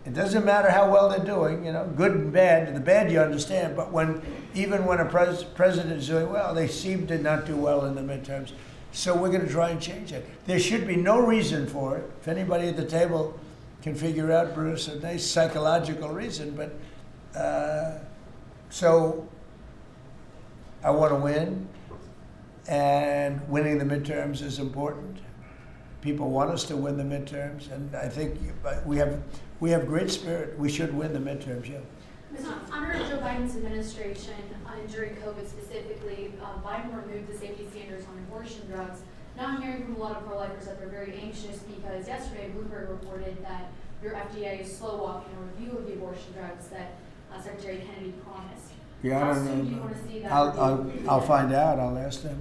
it doesn't matter how well they're doing, good and bad. The bad you understand, but even when a president is doing well, they seem to not do well in the midterms. So we're going to try and change it. There should be no reason for it. If anybody at the table can figure out, Bruce, a nice psychological reason, but so I want to win, and winning the midterms is important. People want us to win the midterms, and I think we have great spirit. We should win the midterms, yeah. Under Joe Biden's administration, during COVID specifically, Biden removed the safety standards on abortion drugs. Now I'm hearing from a lot of pro-lifers that they're very anxious because yesterday Bloomberg reported that your FDA is slow walking a review of the abortion drugs that Secretary Kennedy promised. Yeah, How I don't soon know. do you want to see that? I'll find out. I'll ask them.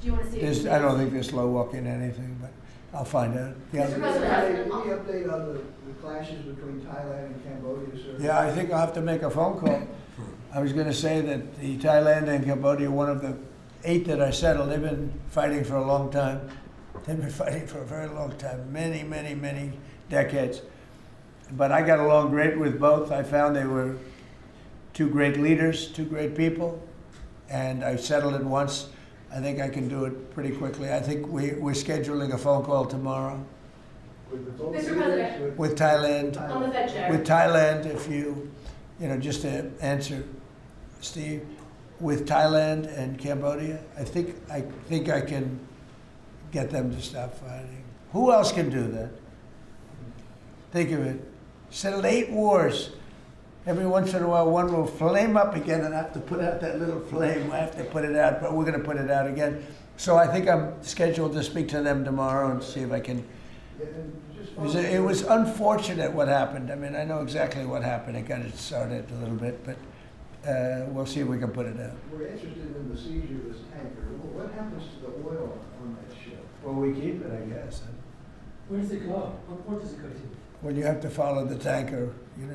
Do you want to see it? I don't think they're slow walking anything, but I'll find out. Yeah. Mr. President, any update on the clashes between Thailand and Cambodia, sir? Yeah, I think I'll have to make a phone call. I was going to say that the Thailand and Cambodia, one of the 8 that I settled, they've been fighting for a long time. They've been fighting for a very long time, many, many, many decades. But I got along great with both. I found they were 2 great leaders, 2 great people, and I settled it once. I think I can do it pretty quickly. I think we're scheduling a phone call tomorrow. Mr. President. With Thailand. On the Fed chair. With Thailand, if just to answer Steve, with Thailand and Cambodia, I think I can get them to stop fighting. Who else can do that? Think of it. Settled 8 wars. Every once in a while, one will flame up again, and I have to put out that little flame. I have to put it out, but we're going to put it out again. So I think I'm scheduled to speak to them tomorrow and see if I can. It was unfortunate what happened. I mean, I know exactly what happened. It got it started a little bit, but we'll see if we can put it out. We're interested in the seizure of this tanker. What happens to the oil on that ship? Well, we keep it, I guess. Where does it go? What port does it go to? Well, you have to follow the tanker.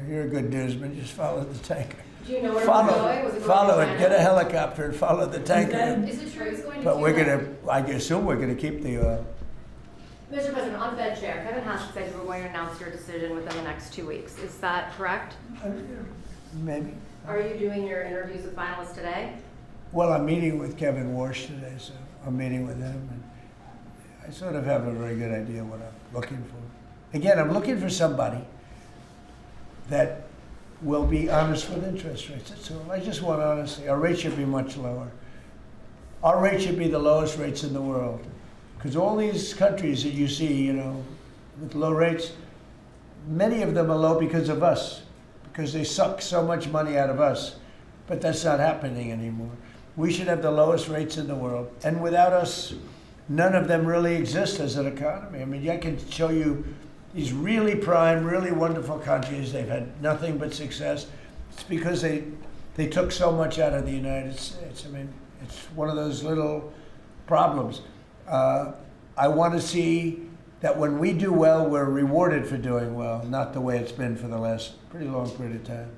You're a good newsman. Just follow the tanker. Do you know where it was going? Was it going Follow to it. Get a helicopter and follow the tanker. Is it true it's going to But we're Hewlett? I assume we're going to keep the oil. Mr. President, on Fed Chair, Kevin Haskett said you were going to announce your decision within the next 2 weeks. Is that correct? Maybe. Are you doing your interviews with finalists today? Well, I'm meeting with Kevin Warsh today, so I'm meeting with him. And I sort of have a very good idea what I'm looking for. again, I'm looking for somebody that will be honest with interest rates. That's all. I just want honesty. Our rates should be much lower. Our rates should be the lowest rates in the world. Because all these countries that you see, you know, with low rates, many of them are low because of us, because they suck so much money out of us. But that's not happening anymore. We should have the lowest rates in the world. And without us, none of them really exist as an economy. I mean, I can show you these really prime, really wonderful countries. They've had nothing but success. It's because they took so much out of the United States. I mean, it's one of those little problems. I want to see that when we do well, we're rewarded for doing well, not the way it's been for the last pretty long period of time.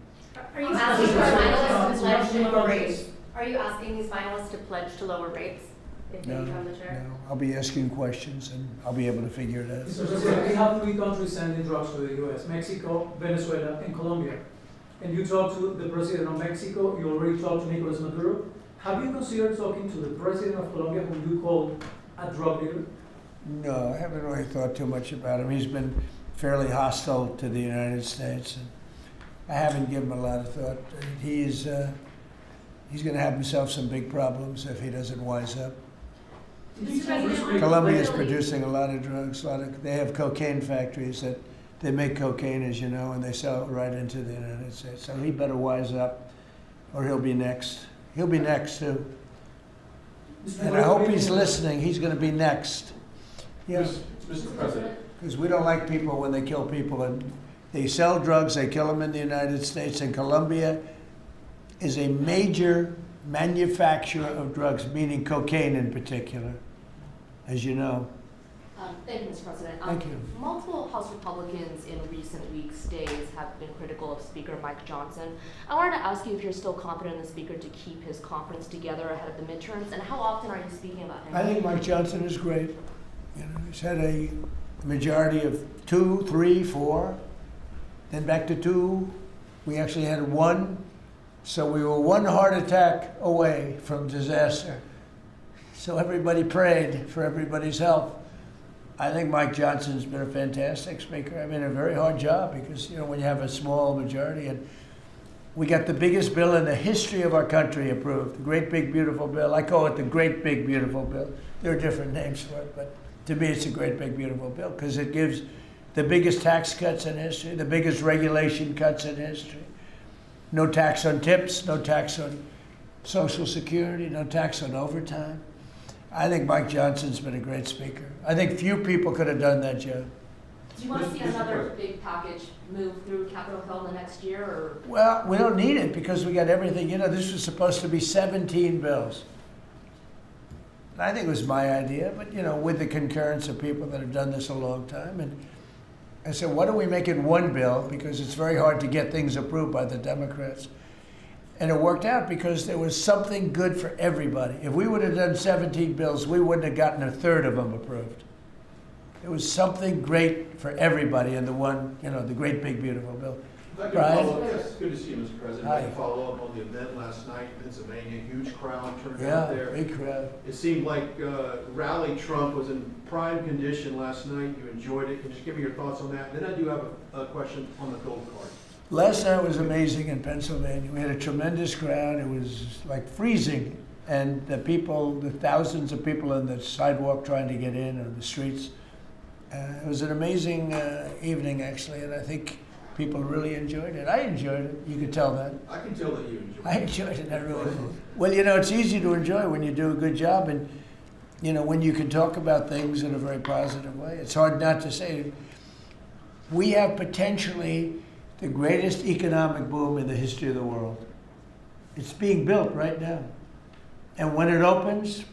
Are you asking for finalists to pledge to lower rates? Are you asking these finalists to pledge to lower rates if they become the chair? No, I'll be asking questions and I'll be able to figure it out. Mr. President, we have 3 countries sending drugs to the U.S., Mexico, Venezuela, and Colombia. And you talked to the president of Mexico, you already talked to Nicolas Maduro. Have you considered talking to the president of Colombia, whom you call a drug dealer? No, I haven't really thought too much about him. He's been fairly hostile to the United States, and I haven't given him a lot of thought. He's going to have himself some big problems if he doesn't wise up. Colombia is producing a lot of drugs. They have cocaine factories that they make cocaine, as you know, and they sell it right into the United States. So he better wise up, or he'll be next. He'll be next too. And I hope he's listening. He's going to be next. Yes, Mr. President. Because we don't like people when they kill people, and they sell drugs. They kill them in the United States, and Colombia is a major manufacturer of drugs, meaning cocaine in particular, as you know. Thank you, Mr. President. Thank you. Multiple House Republicans in recent weeks, days, have been critical of Speaker Mike Johnson. I wanted to ask you if you're still confident in the Speaker to keep his conference together ahead of the midterms, and how often are you speaking about him? I think Mike Johnson is great. You know, he's had a majority of 2, 3, 4, then back to 2. We actually had 1. So we were 1 heart attack away from disaster. So everybody prayed for everybody's health. I think Mike Johnson's been a fantastic speaker. I mean, a very hard job because, you know, when you have a small majority, and we got the biggest bill in the history of our country approved, the Great Big Beautiful Bill. I call it the Great Big Beautiful Bill. There are different names for it, but to me it's a Great Big Beautiful Bill because it gives the biggest tax cuts in history, the biggest regulation cuts in history. No tax on tips, no tax on Social Security, no tax on overtime. I think Mike Johnson's been a great speaker. I think few people could have done that job. Do you want to see another big package move through Capitol Hill in the next year, or? Well, we don't need it because we got everything. You know, this was supposed to be 17 bills. And I think it was my idea, but, you know, with the concurrence of people that have done this a long time. And I said, why don't we make it 1 bill? Because it's very hard to get things approved by the Democrats. And it worked out because there was something good for everybody. If we would have done 17 bills, we wouldn't have gotten 1/3 of them approved. There was something great for everybody in the one, you know, the Great Big Beautiful Bill. Brian? Yes, good to see you, Mr. President. Hi. I'd like to follow up on the event last night in Pennsylvania. Huge crowd turned Yeah, out there. big crowd. It seemed like Rally Trump was in prime condition last night. You enjoyed it. Can you just give me your thoughts on that? Then I do have a question on the gold card. Last night was amazing in Pennsylvania. We had a tremendous crowd. It was like freezing. And the people, the thousands of people on the sidewalk trying to get in, or the streets. It was an amazing evening, actually, and I think people really enjoyed it. I enjoyed it. You could tell that. I can tell that you enjoyed it. I enjoyed it. I really did. Well, you know, it's easy to enjoy when you do a good job, and, you know, when you can talk about things in a very positive way. It's hard not to say. We have potentially the greatest economic boom in the history of the world. It's being built right now. And when it opens,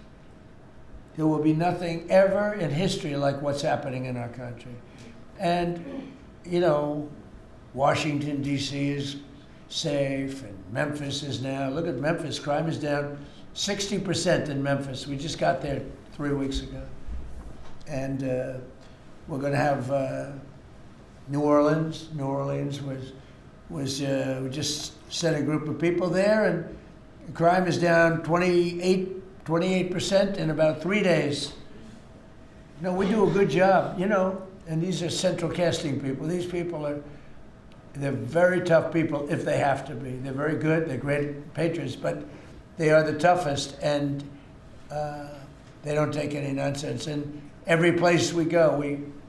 there will be nothing ever in history like what's happening in our country. And, you know, Washington, D.C. is safe, and Memphis is now. Look at Memphis. Crime is down 60% in Memphis. We just got there 3 weeks ago. And we're going to have New Orleans. New Orleans we just sent a group of people there, and crime is down 28% in about 3 days. No, we do a good job. You know, And these are central casting people. These people they're very tough people if they have to be. They're very good, they're great patriots, but they are the toughest, and they don't take any nonsense. And every place we go,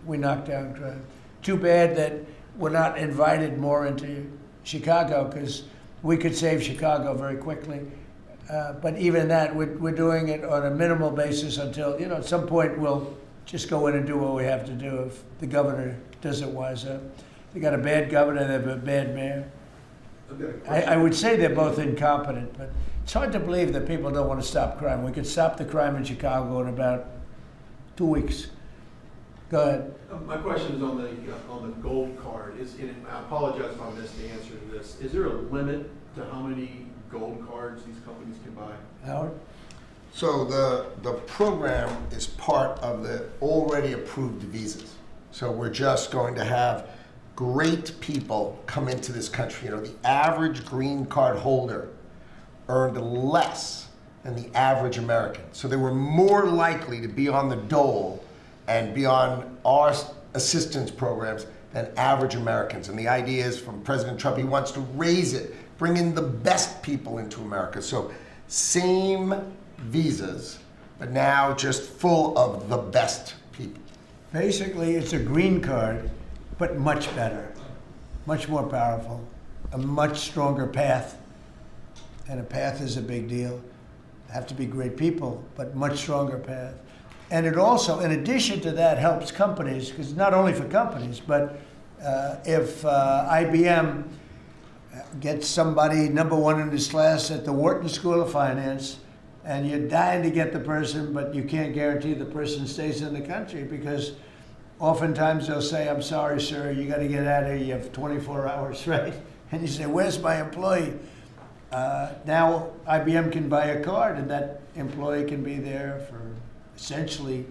we knock down crime. Too bad that we're not invited more into Chicago, because we could save Chicago very quickly. But even that, we're doing it on a minimal basis until, at some point we'll just go in and do what we have to do if the governor doesn't wise up. They got a bad governor, they have a bad mayor. I would say they're both incompetent, but it's hard to believe that people don't want to stop crime. We could stop the crime in Chicago in about 2 weeks. Go ahead. My question is on the gold card. I apologize if I missed the answer to this. Is there a limit to how many gold cards these companies can buy? Howard? So the program is part of the already approved visas. So we're just going to have great people come into this country. The average green card holder earned less than the average American. So they were more likely to be on the dole and be on our assistance programs than average Americans. And the idea is from President Trump, he wants to raise it, bring in the best people into America. So same visas, but now just full of the best people. Basically, it's a green card, but much better, much more powerful, a much stronger path. And a path is a big deal. Have to be great people, but much stronger path. And it also, in addition to that, helps companies, because not only for companies, but if IBM gets somebody #1 in his class at the Wharton School of Finance, and you're dying to get the person, but you can't guarantee the person stays in the country, because oftentimes they'll say, I'm sorry, sir, you got to get out of here, you have 24 hours, right? And you say, where's my employee? Now IBM can buy a card, and that employee can be there for essentially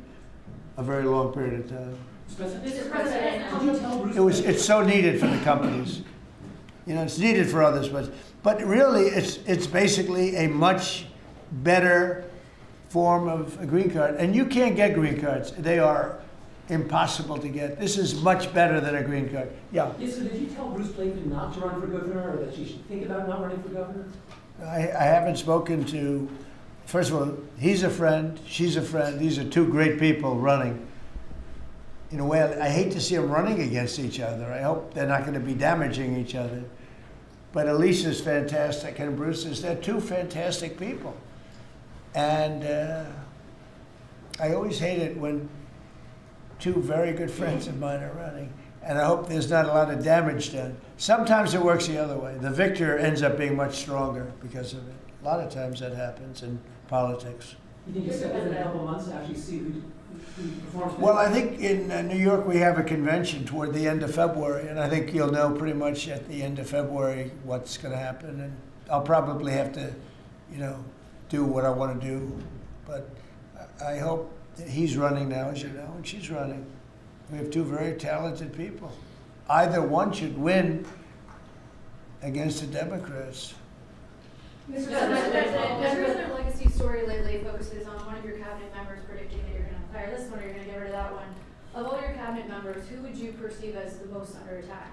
a very long period of time. Mr. President, could you tell Bruce? It's so needed for the companies. It's needed for others, but really it's basically a much better form of a green card. And you can't get green cards. They are impossible to get. This is much better than a green card. Yeah. Yes, so did you tell Bruce Blakeman not to run for governor, or that she should think about not running for governor? I haven't spoken to, first of all, he's a friend, she's a friend. These are two great people running. In a way, I hate to see them running against each other. I hope they're not going to be damaging each other. But Elisa's fantastic, and Bruce is, they're two fantastic people. And I always hate it when two very good friends of mine are running. And I hope there's not a lot of damage done. Sometimes it works the other way. The victor ends up being much stronger because of it. A lot of times that happens in politics. You think you'll step in a couple months to actually see who performs? Well, I think in New York we have a convention toward the end of February, and I think you'll know pretty much at the end of February what's going to happen. And I'll probably have to, do what I want to do. But I hope that he's running now, as you know, and she's running. We have two very talented people. Either one should win against the Democrats. Mr. President, the recent legacy story lately focuses on one of your cabinet members predicting that you're going to fire this one or you're going to get rid of that one. Of all your cabinet members, who would you perceive as the most under attack?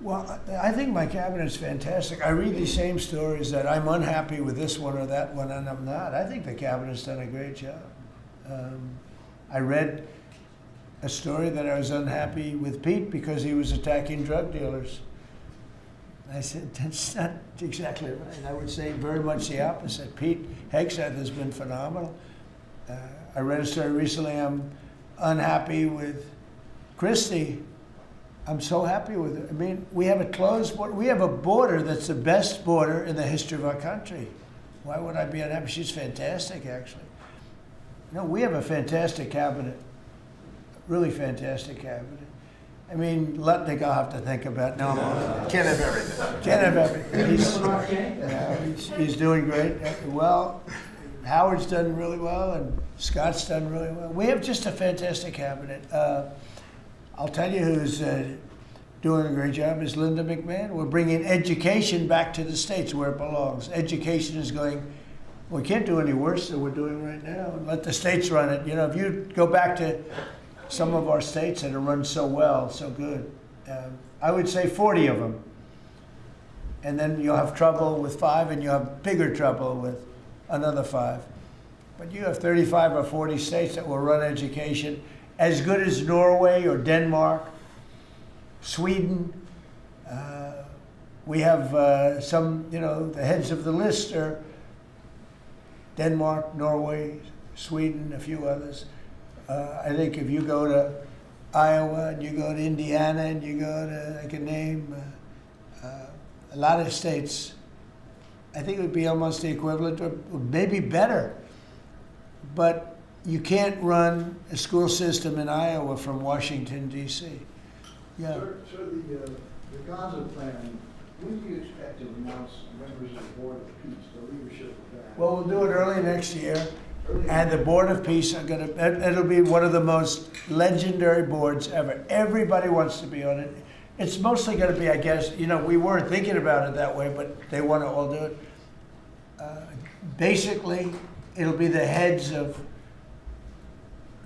Well, I think my cabinet's fantastic. I read these same stories that I'm unhappy with this one or that one, and I'm not. I think the cabinet's done a great job. I read a story that I was unhappy with Pete because he was attacking drug dealers. I said, that's not exactly right. I would say very much the opposite. Pete Hegseth has been phenomenal. I read a story recently, I'm unhappy with Christie. I'm so happy with her. I mean, we have a closed border. We have a border that's the best border in the history of our country. Why would I be unhappy? She's fantastic, actually. No, we have a fantastic cabinet. Really fantastic cabinet. I mean, Lutnick I'll have to think about. No, can't have everything. Can't have everything. He's doing great. Well, Howard's done really well, and Scott's done really well. We have just a fantastic cabinet. I'll tell you who's doing a great job is Linda McMahon. We're bringing education back to the states where it belongs. Education is going, we can't do any worse than we're doing right now. And let the states run it. If you go back to some of our states that are run so well, so good. I would say 40 of them. And then you'll have trouble with 5, and you'll have bigger trouble with another 5. But you have 35 or 40 states that will run education as good as Norway or Denmark, Sweden. We have some, you know, the heads of the list are Denmark, Norway, Sweden, a few others. I think if you go to Iowa and you go to Indiana and you go to, I can name a lot of states, I think it would be almost the equivalent or maybe better. But you can't run a school system in Iowa from Washington, D.C. Yeah. Sir, the Gaza plan, when do you expect to announce members of the Board of Peace, the leadership of that? Well, we'll do it early next year. And the Board of Peace are going to, it'll be one of the most legendary boards ever. Everybody wants to be on it. It's mostly going to be, I guess, you know, we weren't thinking about it that way, but they want to all do it. Basically, it'll be the heads of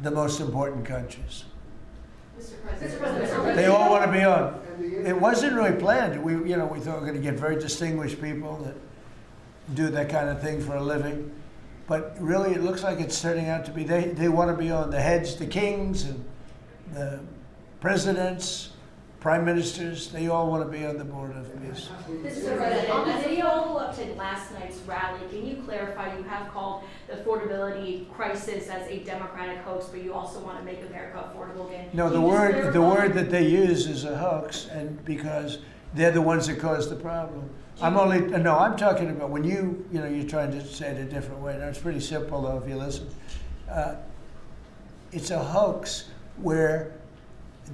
the most important countries. Mr. President. They all want to be on. It wasn't really planned. We thought we were going to get very distinguished people that do that kind of thing for a living. But really, it looks like it's turning out to be, they want to be on. The heads, the kings and the presidents, prime ministers, they all want to be on the Board of Peace. Mr. President, as a follow-up to last night's rally, can you clarify, you have called the affordability crisis as a Democratic hoax, but you also want to make America affordable again? No, the word that they use is a hoax, and because they're the ones that caused the problem. I'm talking about when you're trying to say it a different way. Now, it's pretty simple, though, if you listen. It's a hoax where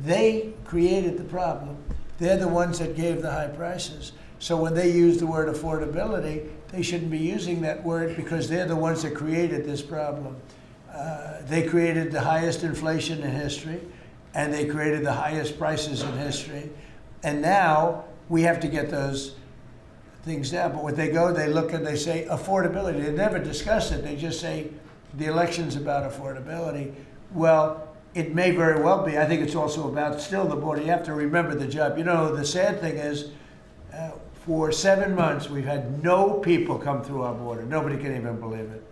they created the problem. They're the ones that gave the high prices. So when they use the word affordability, they shouldn't be using that word because they're the ones that created this problem. They created the highest inflation in history, and they created the highest prices in history. And now we have to get those things down. But when they go, they look and they say affordability. They never discuss it. They just say the election's about affordability. Well, it may very well be. I think it's also about still the border. You have to remember the job. You know, the sad thing is, for 7 months, we've had no people come through our border. Nobody can even believe it.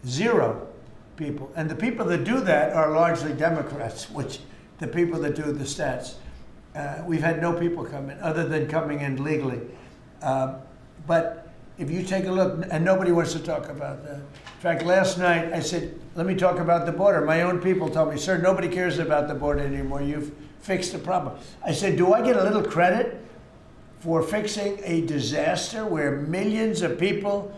0 people. And the people that do that are largely Democrats, which the people that do the stats. We've had no people come in, other than coming in legally. But if you take a look, and nobody wants to talk about that. In fact, last night I said, let me talk about the border. My own people told me, sir, nobody cares about the border anymore. You've fixed the problem. I said, do I get a little credit for fixing a disaster where millions of people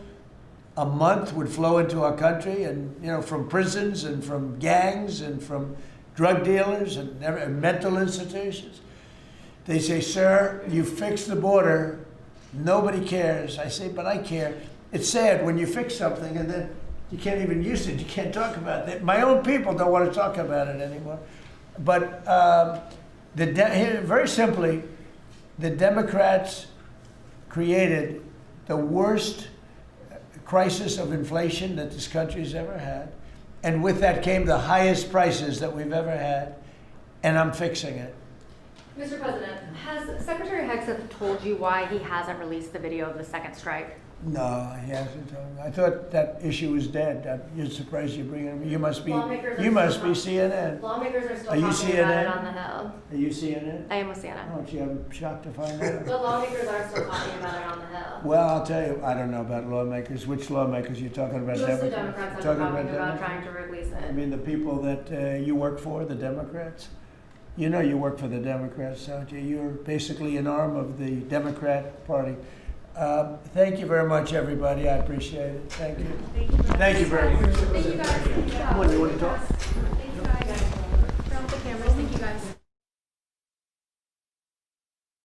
a month would flow into our country, and from prisons and from gangs and from drug dealers and mental institutions? They say, sir, you fixed the border. Nobody cares. I say, but I care. It's sad when you fix something and then you can't even use it. You can't talk about it. My own people don't want to talk about it anymore. But very simply, the Democrats created the worst crisis of inflation that this country's ever had. And with that came the highest prices that we've ever had. And I'm fixing it. Mr. President, has Secretary Hegseth told you why he hasn't released the video of the second strike? No, he hasn't told me. I thought that issue was dead. You're surprised you bring it up. You must be CNN. Lawmakers are still Are you talking about CNN? it on the Hill. Are you CNN? I am with CNN. Oh, gee, I'm shocked to find out. But lawmakers are still talking about it on the Hill. Well, I'll tell you, I don't know about lawmakers. Which lawmakers? You're talking about? Most of the Democrats have been talking about trying to release it. I mean, the people that you work for, the Democrats? You know you work for the Democrats, don't you? You're basically an arm of the Democrat Party. Thank you very much, everybody. I appreciate it. Thank you. Thank you very much. Thank you guys. Come on, you want to talk? Thank you guys. Turn off the cameras. Thank you guys.